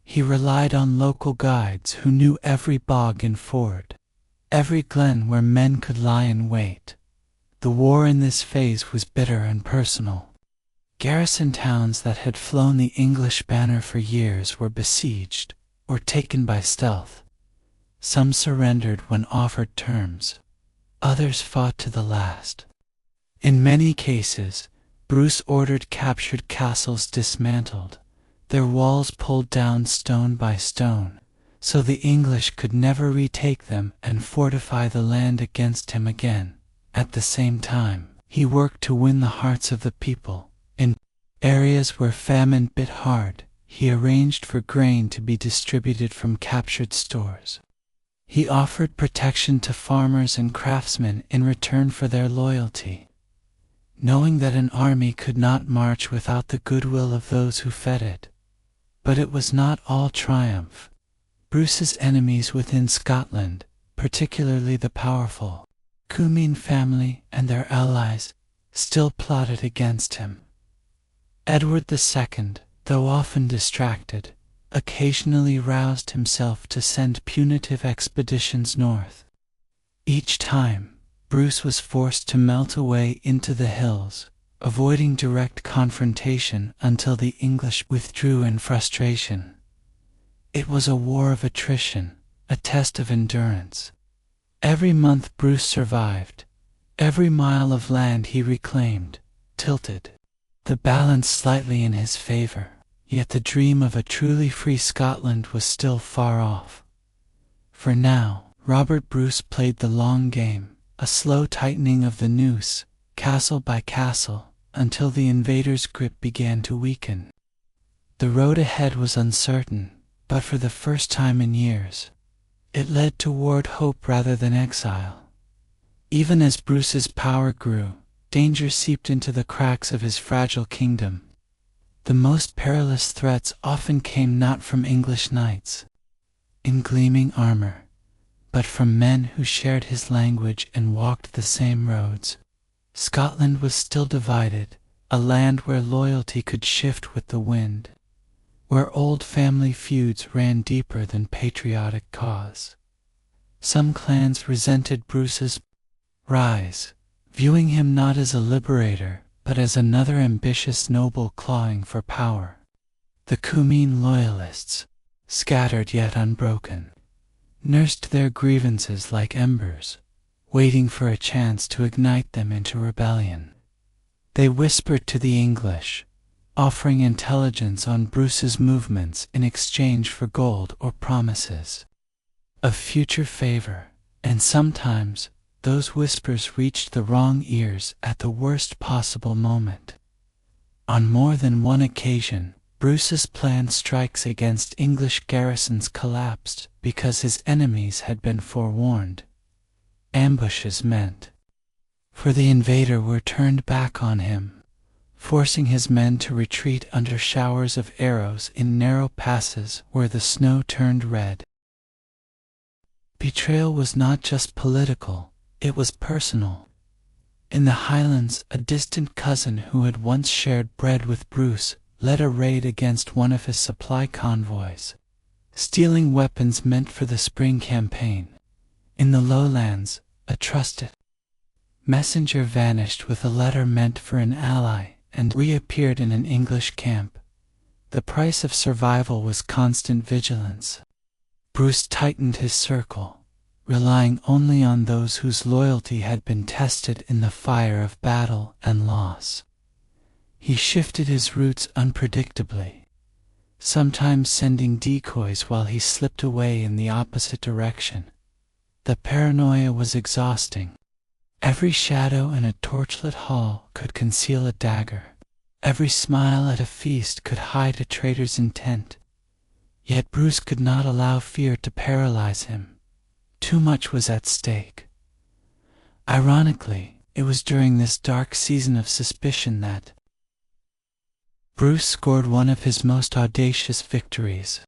He relied on local guides who knew every bog and ford, every glen where men could lie in wait. The war in this phase was bitter and personal. Garrison towns that had flown the English banner for years were besieged or taken by stealth. Some surrendered when offered terms. Others fought to the last. In many cases, Bruce ordered captured castles dismantled, their walls pulled down stone by stone, so the English could never retake them and fortify the land against him again. At the same time, he worked to win the hearts of the people. In areas where famine bit hard, he arranged for grain to be distributed from captured stores. He offered protection to farmers and craftsmen in return for their loyalty, knowing that an army could not march without the goodwill of those who fed it. But it was not all triumph. Bruce's enemies within Scotland, particularly the powerful Cummin family and their allies, still plotted against him. Edward II, though often distracted, occasionally roused himself to send punitive expeditions north. Each time, Bruce was forced to melt away into the hills, avoiding direct confrontation until the English withdrew in frustration. It was a war of attrition, a test of endurance. Every month Bruce survived, every mile of land he reclaimed, tilted the balance slightly in his favor. Yet the dream of a truly free Scotland was still far off. For now, Robert Bruce played the long game, a slow tightening of the noose, castle by castle, until the invader's grip began to weaken. The road ahead was uncertain, but for the first time in years, it led toward hope rather than exile. Even as Bruce's power grew, danger seeped into the cracks of his fragile kingdom. The most perilous threats often came not from English knights in gleaming armor, but from men who shared his language and walked the same roads. Scotland was still divided, a land where loyalty could shift with the wind, where old family feuds ran deeper than patriotic cause. Some clans resented Bruce's rise, viewing him not as a liberator, but as another ambitious noble clawing for power. The Cumeen loyalists, scattered yet unbroken, nursed their grievances like embers, waiting for a chance to ignite them into rebellion. They whispered to the English, offering intelligence on Bruce's movements in exchange for gold or promises of future favor, and sometimes those whispers reached the wrong ears at the worst possible moment. On more than one occasion, Bruce's planned strikes against English garrisons collapsed because his enemies had been forewarned. Ambushes meant for the invader were turned back on him, forcing his men to retreat under showers of arrows in narrow passes where the snow turned red. Betrayal was not just political, it was personal. In the Highlands, a distant cousin who had once shared bread with Bruce led a raid against one of his supply convoys, stealing weapons meant for the spring campaign. In the lowlands, a trusted messenger vanished with a letter meant for an ally and reappeared in an English camp. The price of survival was constant vigilance. Bruce tightened his circle, relying only on those whose loyalty had been tested in the fire of battle and loss. He shifted his routes unpredictably, sometimes sending decoys while he slipped away in the opposite direction. The paranoia was exhausting. Every shadow in a torchlit hall could conceal a dagger. Every smile at a feast could hide a traitor's intent. Yet Bruce could not allow fear to paralyze him. Too much was at stake. Ironically, it was during this dark season of suspicion that Bruce scored one of his most audacious victories.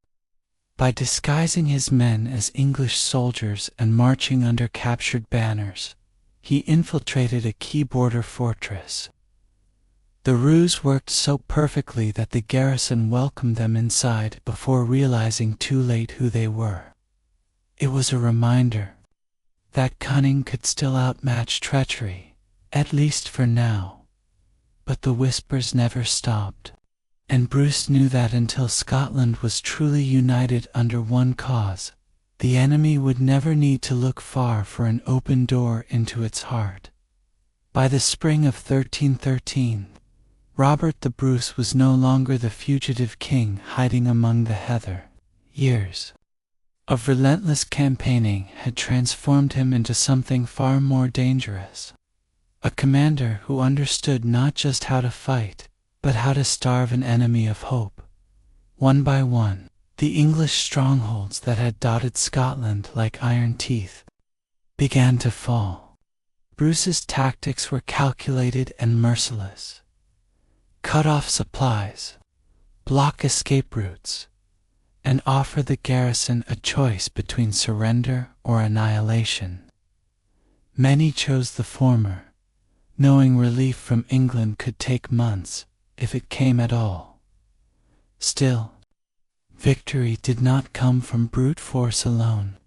By disguising his men as English soldiers and marching under captured banners, he infiltrated a key border fortress. The ruse worked so perfectly that the garrison welcomed them inside before realizing too late who they were. It was a reminder that cunning could still outmatch treachery, at least for now. But the whispers never stopped, and Bruce knew that until Scotland was truly united under one cause, the enemy would never need to look far for an open door into its heart. By the spring of 1313, Robert the Bruce was no longer the fugitive king hiding among the heather. Years of relentless campaigning had transformed him into something far more dangerous. A commander who understood not just how to fight, but how to starve an enemy of hope. One by one, the English strongholds that had dotted Scotland like iron teeth began to fall. Bruce's tactics were calculated and merciless. Cut off supplies, block escape routes, and offer the garrison a choice between surrender or annihilation. Many chose the former, knowing relief from England could take months, if it came at all. Still, victory did not come from brute force alone.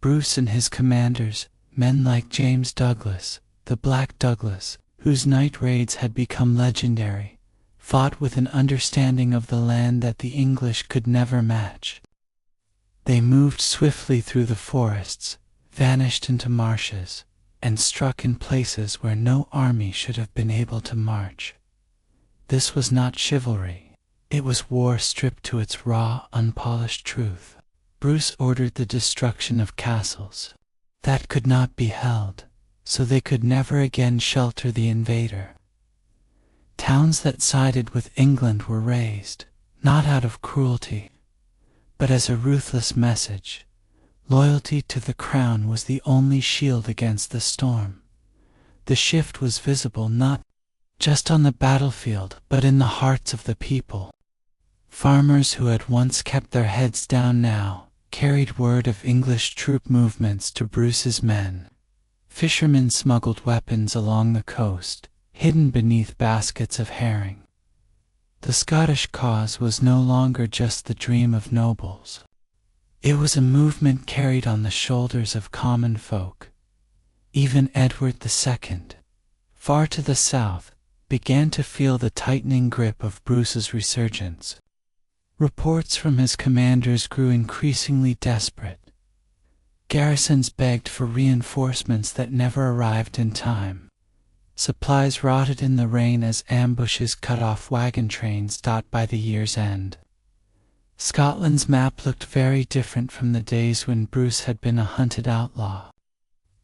Bruce and his commanders, men like James Douglas, the Black Douglas, whose night raids had become legendary, fought with an understanding of the land that the English could never match. They moved swiftly through the forests, vanished into marshes, and struck in places where no army should have been able to march. This was not chivalry. It was war stripped to its raw, unpolished truth. Bruce ordered the destruction of castles that could not be held, so they could never again shelter the invader. Towns that sided with England were razed, not out of cruelty, but as a ruthless message. Loyalty to the crown was the only shield against the storm. The shift was visible not just on the battlefield, but in the hearts of the people. Farmers who had once kept their heads down now carried word of English troop movements to Bruce's men. Fishermen smuggled weapons along the coast, hidden beneath baskets of herring. The Scottish cause was no longer just the dream of nobles. It was a movement carried on the shoulders of common folk. Even Edward II, far to the south, began to feel the tightening grip of Bruce's resurgence. Reports from his commanders grew increasingly desperate. Garrisons begged for reinforcements that never arrived in time. Supplies rotted in the rain as ambushes cut off wagon trains by the year's end. Scotland's map looked very different from the days when Bruce had been a hunted outlaw.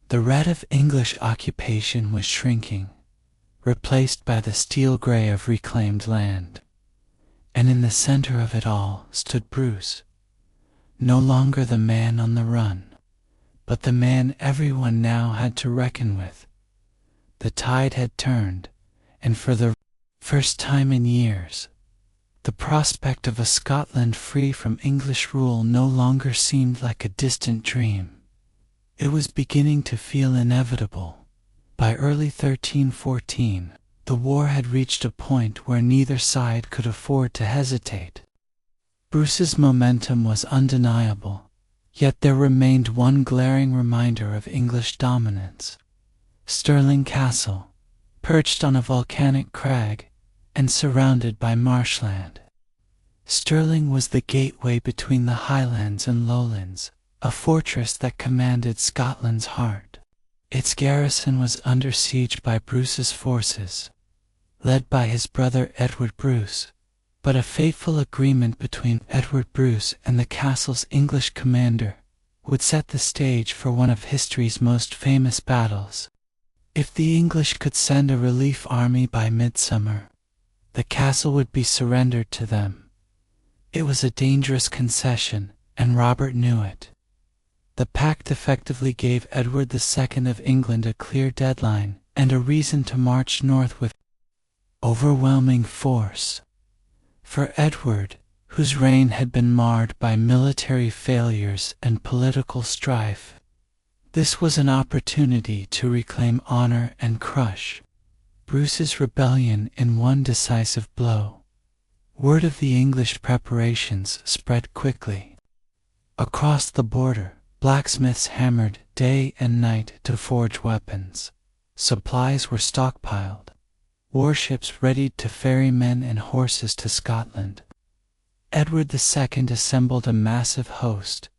The red of English occupation was shrinking, replaced by the steel gray of reclaimed land. And in the center of it all stood Bruce, no longer the man on the run, but the man everyone now had to reckon with. The tide had turned, and for the first time in years, the prospect of a Scotland free from English rule no longer seemed like a distant dream. It was beginning to feel inevitable. By early 1314, the war had reached a point where neither side could afford to hesitate. Bruce's momentum was undeniable, yet there remained one glaring reminder of English dominance. Stirling Castle, perched on a volcanic crag and surrounded by marshland. Stirling was the gateway between the highlands and lowlands, a fortress that commanded Scotland's heart. Its garrison was under siege by Bruce's forces, led by his brother Edward Bruce, but a fateful agreement between Edward Bruce and the castle's English commander would set the stage for one of history's most famous battles. If the English could send a relief army by midsummer, the castle would be surrendered to them. It was a dangerous concession, and Robert knew it. The pact effectively gave Edward II of England a clear deadline and a reason to march north with overwhelming force. For Edward, whose reign had been marred by military failures and political strife, this was an opportunity to reclaim honor and crush Bruce's rebellion in one decisive blow. Word of the English preparations spread quickly. Across the border, blacksmiths hammered day and night to forge weapons. Supplies were stockpiled. Warships readied to ferry men and horses to Scotland. Edward II assembled a massive host.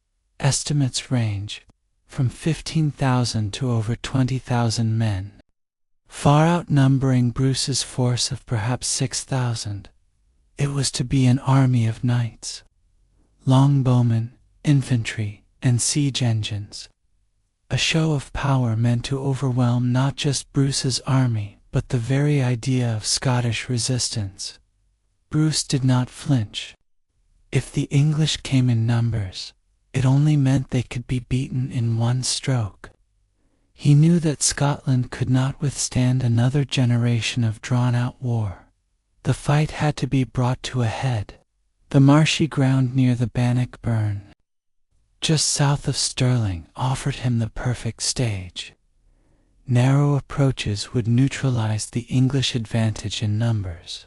Estimates range from 15,000 to over 20,000 men, far outnumbering Bruce's force of perhaps 6,000. It was to be an army of knights, longbowmen, infantry, and siege engines. A show of power meant to overwhelm not just Bruce's army, but the very idea of Scottish resistance. Bruce did not flinch. If the English came in numbers, it only meant they could be beaten in one stroke. He knew that Scotland could not withstand another generation of drawn-out war. The fight had to be brought to a head. The marshy ground near the Bannockburn, just south of Stirling, offered him the perfect stage. Narrow approaches would neutralize the English advantage in numbers,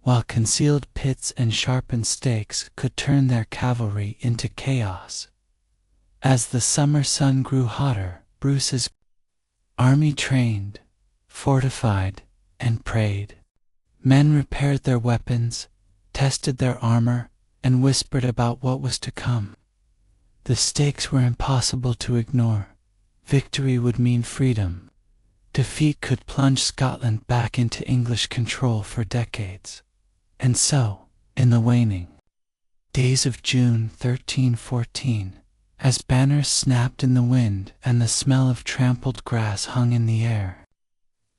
while concealed pits and sharpened stakes could turn their cavalry into chaos. As the summer sun grew hotter, Bruce's army trained, fortified, and prayed. Men repaired their weapons, tested their armor, and whispered about what was to come. The stakes were impossible to ignore. Victory would mean freedom. Defeat could plunge Scotland back into English control for decades. And so, in the waning days of June 1314, as banners snapped in the wind and the smell of trampled grass hung in the air,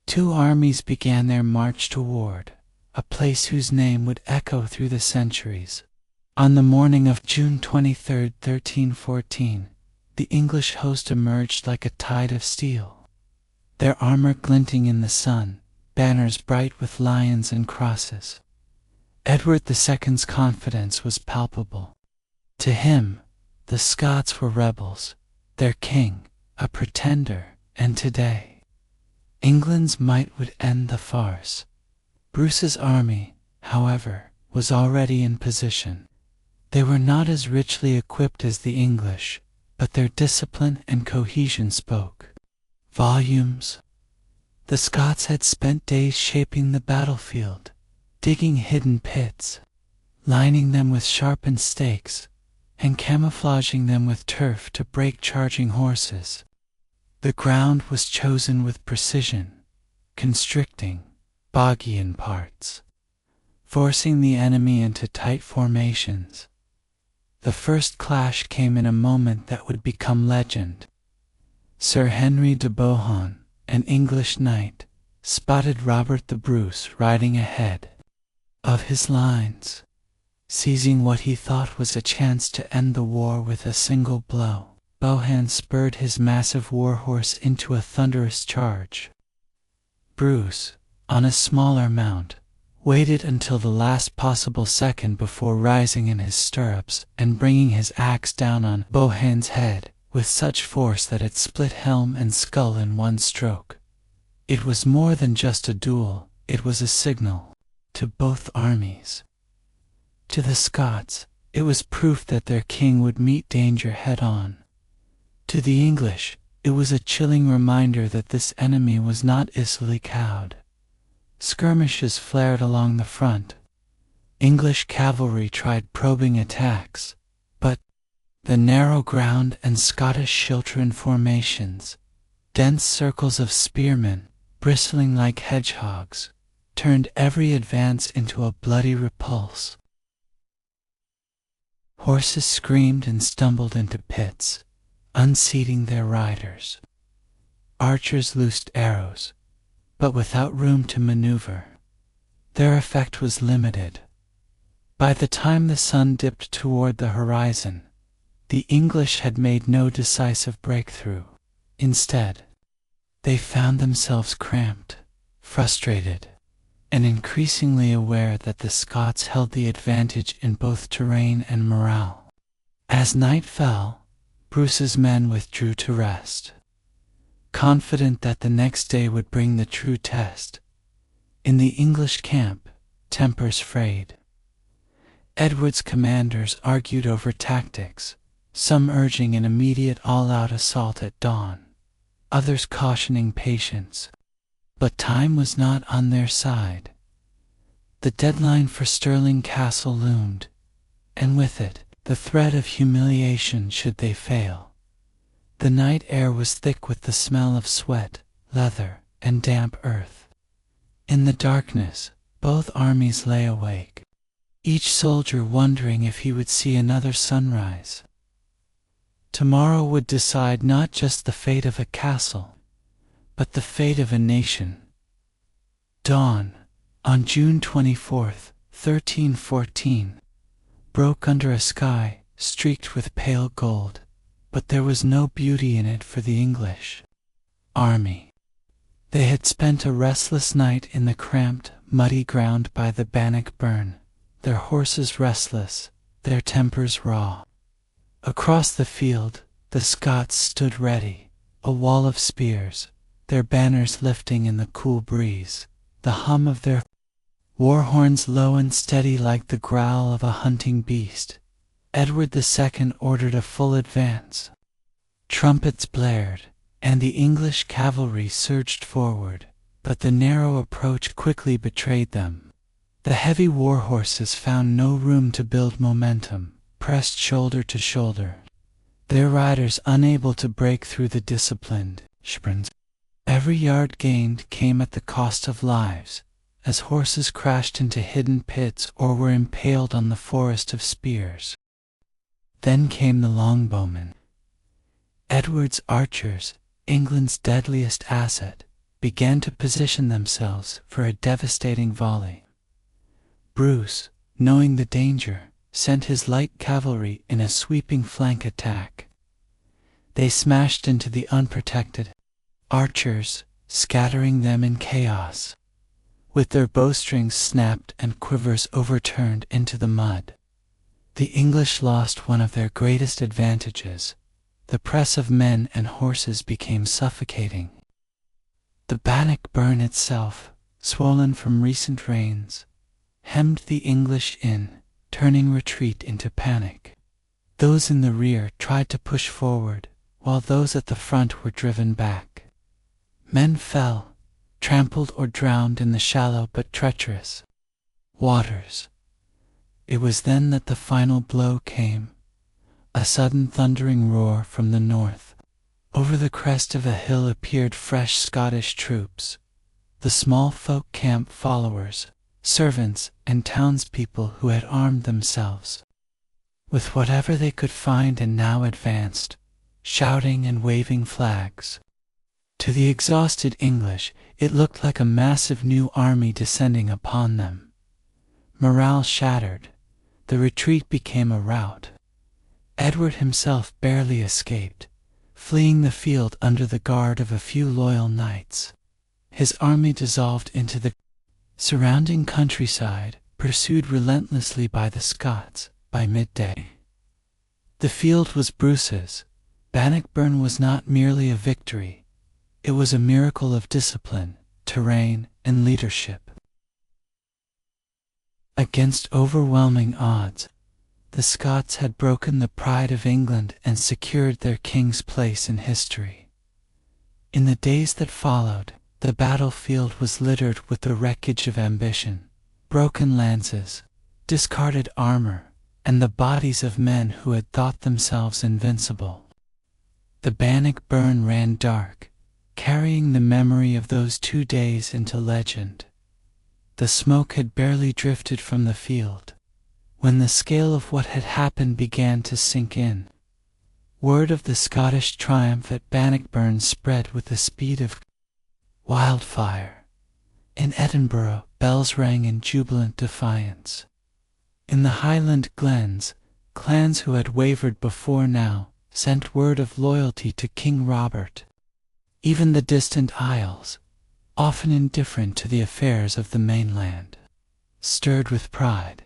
two armies began their march toward a place whose name would echo through the centuries. On the morning of June 23, 1314, the English host emerged like a tide of steel, their armor glinting in the sun, banners bright with lions and crosses. Edward II's confidence was palpable. To him, the Scots were rebels, their king a pretender, and today, England's might would end the farce. Bruce's army, however, was already in position. They were not as richly equipped as the English, but their discipline and cohesion spoke volumes. The Scots had spent days shaping the battlefield, digging hidden pits, lining them with sharpened stakes, and camouflaging them with turf to break charging horses. The ground was chosen with precision, constricting, boggy in parts, forcing the enemy into tight formations. The first clash came in a moment that would become legend. Sir Henry de Bohun, an English knight, spotted Robert the Bruce riding ahead of his lines, seizing what he thought was a chance to end the war with a single blow. Bohun spurred his massive warhorse into a thunderous charge. Bruce, on a smaller mount, waited until the last possible second before rising in his stirrups and bringing his axe down on Bohun's head with such force that it split helm and skull in one stroke. It was more than just a duel, it was a signal to both armies. To the Scots, it was proof that their king would meet danger head-on. To the English, it was a chilling reminder that this enemy was not easily cowed. Skirmishes flared along the front. English cavalry tried probing attacks, but the narrow ground and Scottish Chiltern formations, dense circles of spearmen, bristling like hedgehogs, turned every advance into a bloody repulse. Horses screamed and stumbled into pits, unseating their riders. Archers loosed arrows, but without room to maneuver. Their effect was limited. By the time the sun dipped toward the horizon, the English had made no decisive breakthrough. Instead, they found themselves cramped, frustrated, and increasingly aware that the Scots held the advantage in both terrain and morale. As night fell, Bruce's men withdrew to rest, confident that the next day would bring the true test. In the English camp, tempers frayed. Edward's commanders argued over tactics, some urging an immediate all-out assault at dawn, others cautioning patience. But time was not on their side. The deadline for Stirling Castle loomed, and with it, the threat of humiliation should they fail. The night air was thick with the smell of sweat, leather, and damp earth. In the darkness, both armies lay awake, each soldier wondering if he would see another sunrise. Tomorrow would decide not just the fate of a castle, but the fate of a nation. Dawn, on June 24th, 1314, broke under a sky streaked with pale gold, but there was no beauty in it for the English army. They had spent a restless night in the cramped, muddy ground by the Bannock Burn, their horses restless, their tempers raw. Across the field, the Scots stood ready, a wall of spears, their banners lifting in the cool breeze, the hum of their war horns low and steady like the growl of a hunting beast. Edward II ordered a full advance. Trumpets blared, and the English cavalry surged forward, but the narrow approach quickly betrayed them. The heavy war horses found no room to build momentum, pressed shoulder to shoulder, their riders unable to break through the disciplined sprints. Every yard gained came at the cost of lives, as horses crashed into hidden pits or were impaled on the forest of spears. Then came the longbowmen. Edward's archers, England's deadliest asset, began to position themselves for a devastating volley. Bruce, knowing the danger, sent his light cavalry in a sweeping flank attack. They smashed into the unprotected archers, scattering them in chaos, with their bowstrings snapped and quivers overturned into the mud. The English lost one of their greatest advantages. The press of men and horses became suffocating. The Bannockburn itself, swollen from recent rains, hemmed the English in, turning retreat into panic. Those in the rear tried to push forward, while those at the front were driven back. Men fell, trampled or drowned in the shallow but treacherous waters. It was then that the final blow came, a sudden thundering roar from the north. Over the crest of a hill appeared fresh Scottish troops, the small folk camp followers, servants, and townspeople who had armed themselves with whatever they could find and now advanced, shouting and waving flags. To the exhausted English, it looked like a massive new army descending upon them. Morale shattered. The retreat became a rout. Edward himself barely escaped, fleeing the field under the guard of a few loyal knights. His army dissolved into the surrounding countryside, pursued relentlessly by the Scots. By midday, the field was Bruce's. Bannockburn was not merely a victory, it was a miracle of discipline, terrain, and leadership. Against overwhelming odds, the Scots had broken the pride of England and secured their king's place in history. In the days that followed, the battlefield was littered with the wreckage of ambition, broken lances, discarded armor, and the bodies of men who had thought themselves invincible. The Bannockburn ran dark, carrying the memory of those 2 days into legend. The smoke had barely drifted from the field when the scale of what had happened began to sink in. Word of the Scottish triumph at Bannockburn spread with the speed of wildfire. In Edinburgh, bells rang in jubilant defiance. In the Highland glens, clans who had wavered before now sent word of loyalty to King Robert. Even the distant isles, often indifferent to the affairs of the mainland, stirred with pride.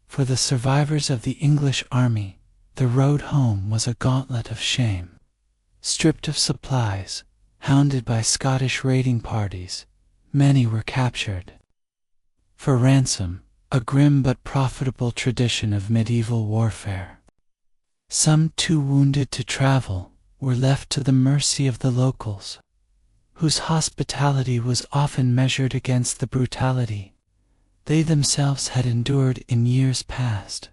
For the survivors of the English army, the road home was a gauntlet of shame. Stripped of supplies, hounded by Scottish raiding parties, many were captured for ransom, a grim but profitable tradition of medieval warfare. Some, too wounded to travel, were left to the mercy of the locals, whose hospitality was often measured against the brutality they themselves had endured in years past.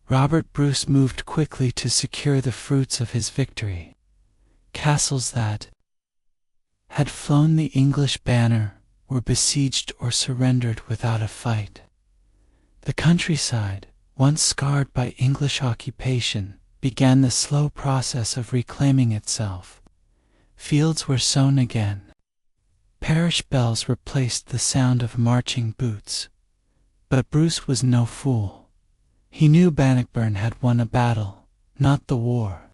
Robert Bruce moved quickly to secure the fruits of his victory. Castles that had flown the English banner were besieged or surrendered without a fight. The countryside, once scarred by English occupation, began the slow process of reclaiming itself. Fields were sown again. Parish bells replaced the sound of marching boots. But Bruce was no fool. He knew Bannockburn had won a battle, not the war.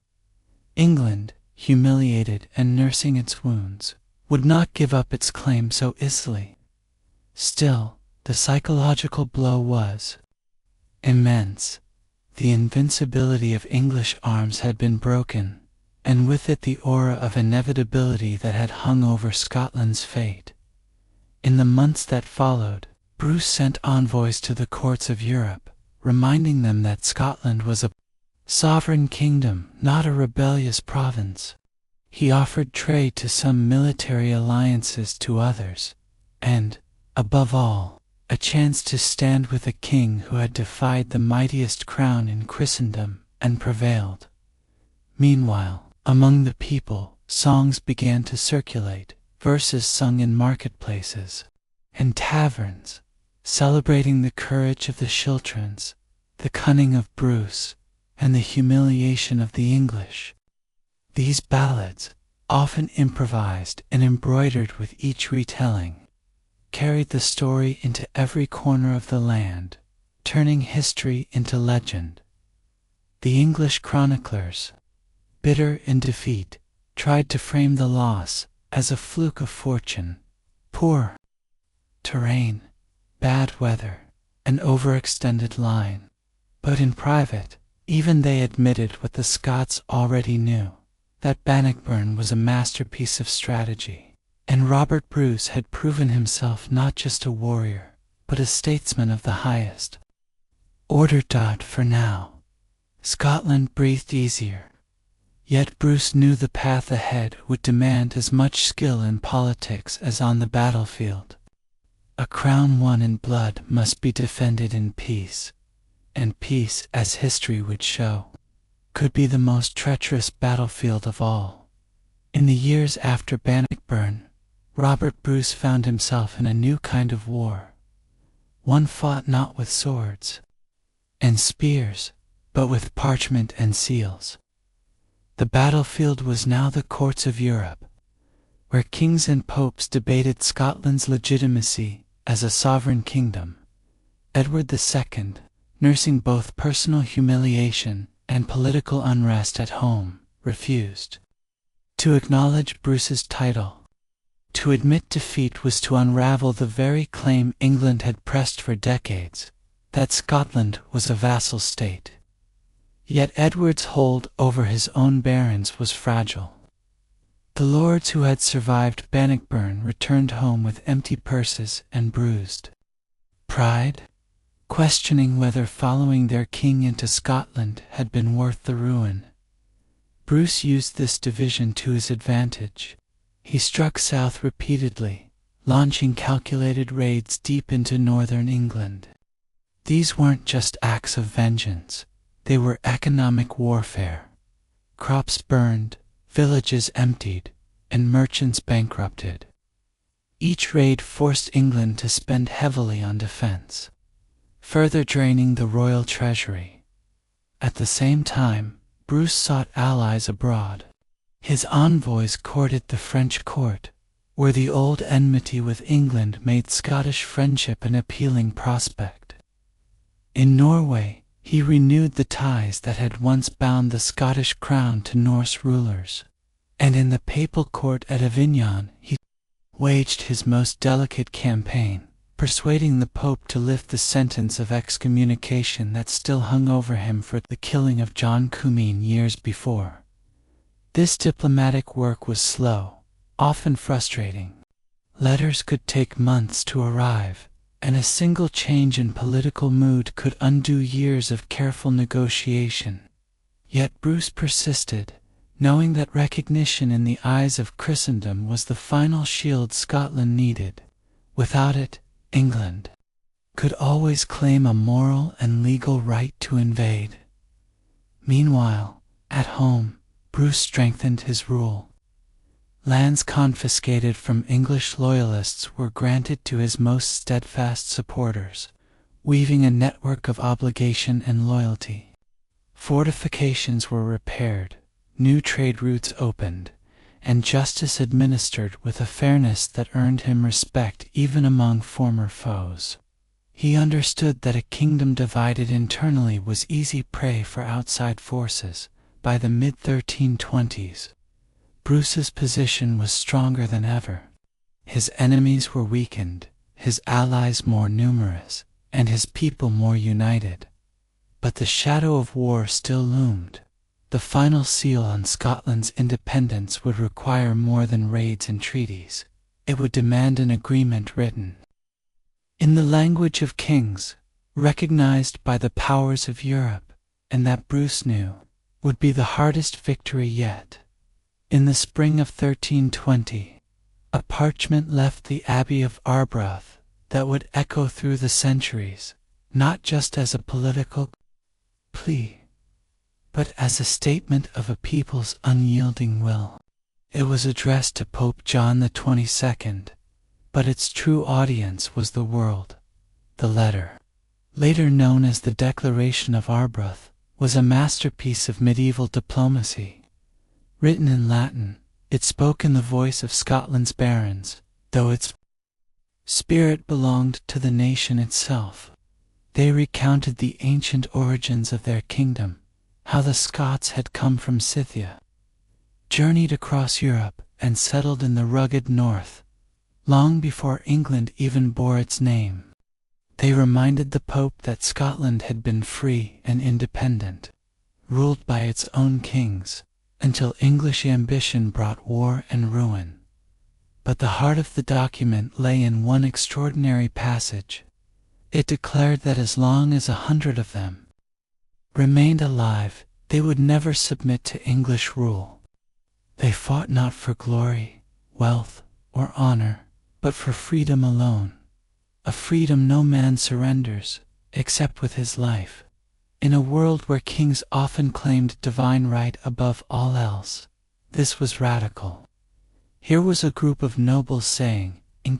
England, humiliated and nursing its wounds, would not give up its claim so easily. Still, the psychological blow was immense. The invincibility of English arms had been broken, and with it the aura of inevitability that had hung over Scotland's fate. In the months that followed, Bruce sent envoys to the courts of Europe, reminding them that Scotland was a sovereign kingdom, not a rebellious province. He offered trade to some, military alliances to others, and, above all, a chance to stand with a king who had defied the mightiest crown in Christendom and prevailed. Meanwhile, among the people, songs began to circulate, verses sung in marketplaces and taverns, celebrating the courage of the Chilterns, the cunning of Bruce, and the humiliation of the English. These ballads, often improvised and embroidered with each retelling, carried the story into every corner of the land, turning history into legend. The English chroniclers, bitter in defeat, tried to frame the loss as a fluke of fortune. Poor terrain, bad weather, an overextended line. But in private, even they admitted what the Scots already knew, that Bannockburn was a masterpiece of strategy, and Robert Bruce had proven himself not just a warrior, but a statesman of the highest order. For now, Scotland breathed easier. Yet Bruce knew the path ahead would demand as much skill in politics as on the battlefield. A crown won in blood must be defended in peace, and peace, as history would show, could be the most treacherous battlefield of all. In the years after Bannockburn, Robert Bruce found himself in a new kind of war, one fought not with swords and spears, but with parchment and seals. The battlefield was now the courts of Europe, where kings and popes debated Scotland's legitimacy as a sovereign kingdom. Edward II, nursing both personal humiliation and political unrest at home, refused to acknowledge Bruce's title. To admit defeat was to unravel the very claim England had pressed for decades, that Scotland was a vassal state. Yet Edward's hold over his own barons was fragile. The lords who had survived Bannockburn returned home with empty purses and bruised pride, questioning whether following their king into Scotland had been worth the ruin. Bruce used this division to his advantage. He struck south repeatedly, launching calculated raids deep into northern England. These weren't just acts of vengeance, they were economic warfare. Crops burned, villages emptied, and merchants bankrupted. Each raid forced England to spend heavily on defense, further draining the royal treasury. At the same time, Bruce sought allies abroad. His envoys courted the French court, where the old enmity with England made Scottish friendship an appealing prospect. In Norway, he renewed the ties that had once bound the Scottish crown to Norse rulers, and in the papal court at Avignon he waged his most delicate campaign, persuading the Pope to lift the sentence of excommunication that still hung over him for the killing of John Comyn years before. This diplomatic work was slow, often frustrating. Letters could take months to arrive, and a single change in political mood could undo years of careful negotiation. Yet Bruce persisted, knowing that recognition in the eyes of Christendom was the final shield Scotland needed. Without it, England could always claim a moral and legal right to invade. Meanwhile, at home, Bruce strengthened his rule. Lands confiscated from English loyalists were granted to his most steadfast supporters, weaving a network of obligation and loyalty. Fortifications were repaired, new trade routes opened, and justice administered with a fairness that earned him respect even among former foes. He understood that a kingdom divided internally was easy prey for outside forces. By the mid-1320s, Bruce's position was stronger than ever. His enemies were weakened, his allies more numerous, and his people more united. But the shadow of war still loomed. The final seal on Scotland's independence would require more than raids and treaties. It would demand an agreement written in the language of kings, recognized by the powers of Europe, and that Bruce knew would be the hardest victory yet. In the spring of 1320, a parchment left the Abbey of Arbroath that would echo through the centuries, not just as a political plea, but as a statement of a people's unyielding will. It was addressed to Pope John XXII, but its true audience was the world. The letter, later known as the Declaration of Arbroath, was a masterpiece of medieval diplomacy. Written in Latin, it spoke in the voice of Scotland's barons, though its spirit belonged to the nation itself. They recounted the ancient origins of their kingdom, how the Scots had come from Scythia, journeyed across Europe and settled in the rugged north, long before England even bore its name. They reminded the Pope that Scotland had been free and independent, ruled by its own kings, until English ambition brought war and ruin. But the heart of the document lay in one extraordinary passage. It declared that as long as 100 of them remained alive, they would never submit to English rule. They fought not for glory, wealth, or honor, but for freedom alone, a freedom no man surrenders, except with his life. In a world where kings often claimed divine right above all else, this was radical. Here was a group of nobles saying, in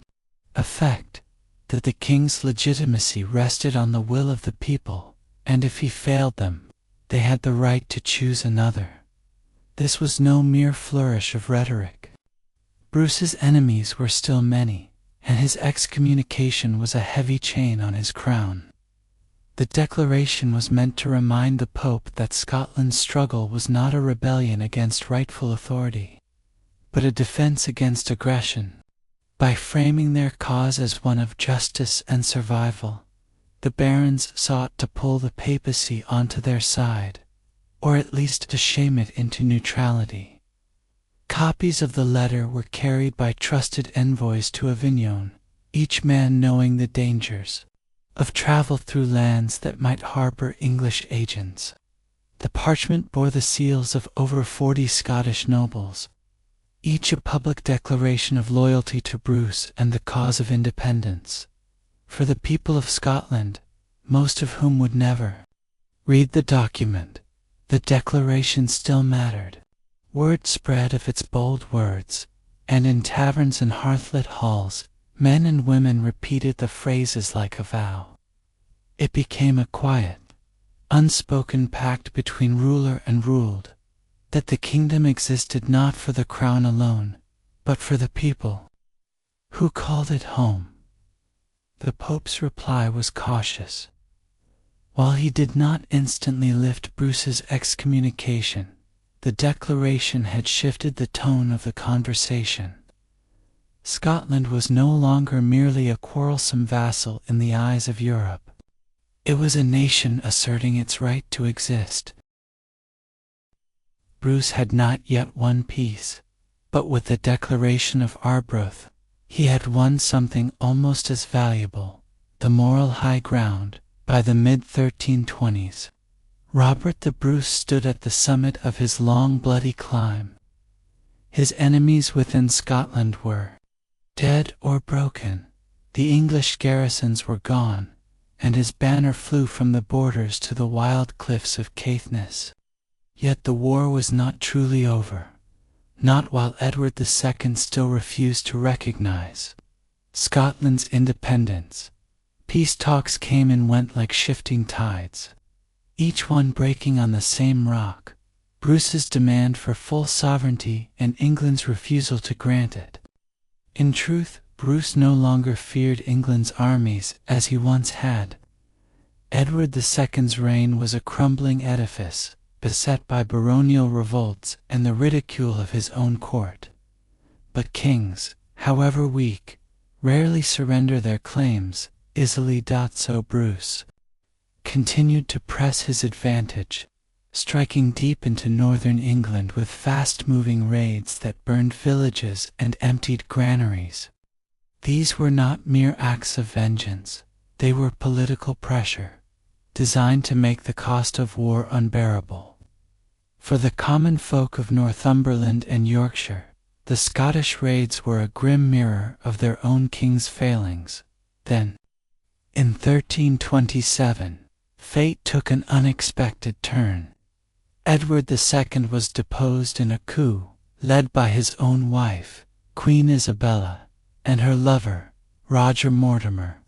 effect, that the king's legitimacy rested on the will of the people, and if he failed them, they had the right to choose another. This was no mere flourish of rhetoric. Bruce's enemies were still many, and his excommunication was a heavy chain on his crown. The declaration was meant to remind the Pope that Scotland's struggle was not a rebellion against rightful authority, but a defense against aggression. By framing their cause as one of justice and survival, the barons sought to pull the papacy onto their side, or at least to shame it into neutrality. Copies of the letter were carried by trusted envoys to Avignon, each man knowing the dangers of travel through lands that might harbor English agents. The parchment bore the seals of over 40 Scottish nobles, each a public declaration of loyalty to Bruce and the cause of independence. For the people of Scotland, most of whom would never read the document, the declaration still mattered. Word spread of its bold words, and in taverns and hearthlit halls, men and women repeated the phrases like a vow. It became a quiet, unspoken pact between ruler and ruled, that the kingdom existed not for the crown alone, but for the people, who called it home. The Pope's reply was cautious. While he did not instantly lift Bruce's excommunication, the declaration had shifted the tone of the conversation. Scotland was no longer merely a quarrelsome vassal in the eyes of Europe. It was a nation asserting its right to exist. Bruce had not yet won peace, but with the Declaration of Arbroath, he had won something almost as valuable, the moral high ground. By the mid-1320s, Robert the Bruce stood at the summit of his long bloody climb. His enemies within Scotland were dead or broken, the English garrisons were gone, and his banner flew from the borders to the wild cliffs of Caithness. Yet the war was not truly over, not while Edward II still refused to recognize Scotland's independence. Peace talks came and went like shifting tides, each one breaking on the same rock, Bruce's demand for full sovereignty and England's refusal to grant it. In truth, Bruce no longer feared England's armies as he once had. Edward II's reign was a crumbling edifice, beset by baronial revolts and the ridicule of his own court. But kings, however weak, rarely surrender their claims easily. So Bruce continued to press his advantage, striking deep into northern England with fast-moving raids that burned villages and emptied granaries. These were not mere acts of vengeance, they were political pressure, designed to make the cost of war unbearable. For the common folk of Northumberland and Yorkshire, the Scottish raids were a grim mirror of their own king's failings. Then, in 1327, fate took an unexpected turn. Edward II was deposed in a coup, led by his own wife, Queen Isabella, and her lover, Roger Mortimer.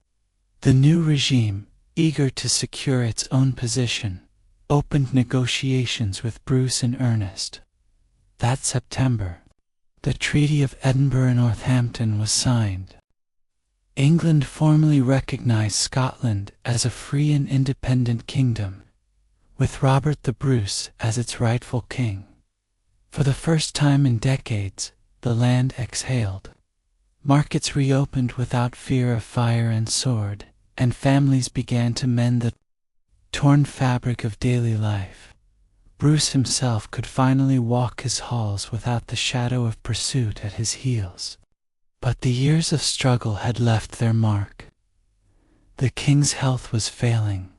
The new regime, eager to secure its own position, opened negotiations with Bruce in earnest. That September, the Treaty of Edinburgh-Northampton was signed. England formally recognized Scotland as a free and independent kingdom, with Robert the Bruce as its rightful king. For the first time in decades, the land exhaled. Markets reopened without fear of fire and sword, and families began to mend the torn fabric of daily life. Bruce himself could finally walk his halls without the shadow of pursuit at his heels. But the years of struggle had left their mark. The king's health was failing.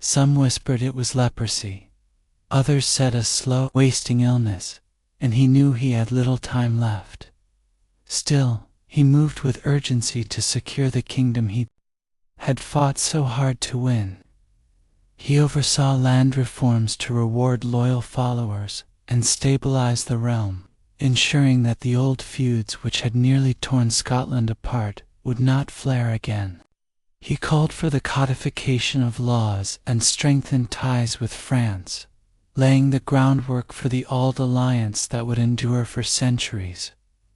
Some whispered it was leprosy. Others said a slow, wasting illness, and he knew he had little time left. Still, he moved with urgency to secure the kingdom he had fought so hard to win. He oversaw land reforms to reward loyal followers and stabilize the realm, ensuring that the old feuds which had nearly torn Scotland apart would not flare again. He called for the codification of laws and strengthened ties with France, laying the groundwork for the Auld Alliance that would endure for centuries.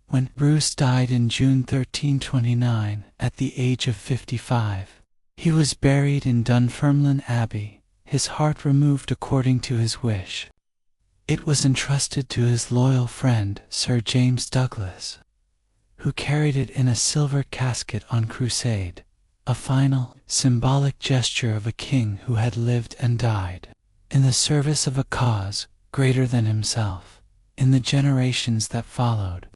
When Bruce died in June 1329 at the age of 55, he was buried in Dunfermline Abbey, his heart removed according to his wish. It was entrusted to his loyal friend Sir James Douglas, who carried it in a silver casket on crusade, a final, symbolic gesture of a king who had lived and died in the service of a cause greater than himself. In the generations that followed,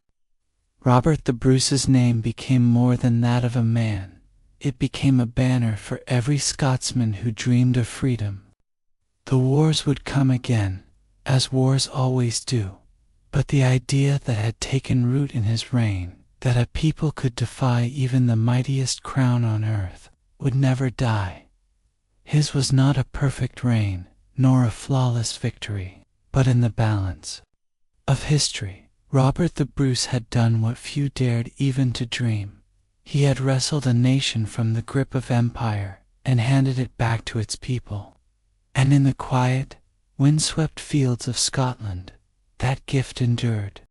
Robert the Bruce's name became more than that of a man. It became a banner for every Scotsman who dreamed of freedom. The wars would come again, as wars always do, but the idea that had taken root in his reign, that a people could defy even the mightiest crown on earth, would never die. His was not a perfect reign, nor a flawless victory, but in the balance of history, Robert the Bruce had done what few dared even to dream. He had wrestled a nation from the grip of empire and handed it back to its people. And in the quiet, windswept fields of Scotland, that gift endured.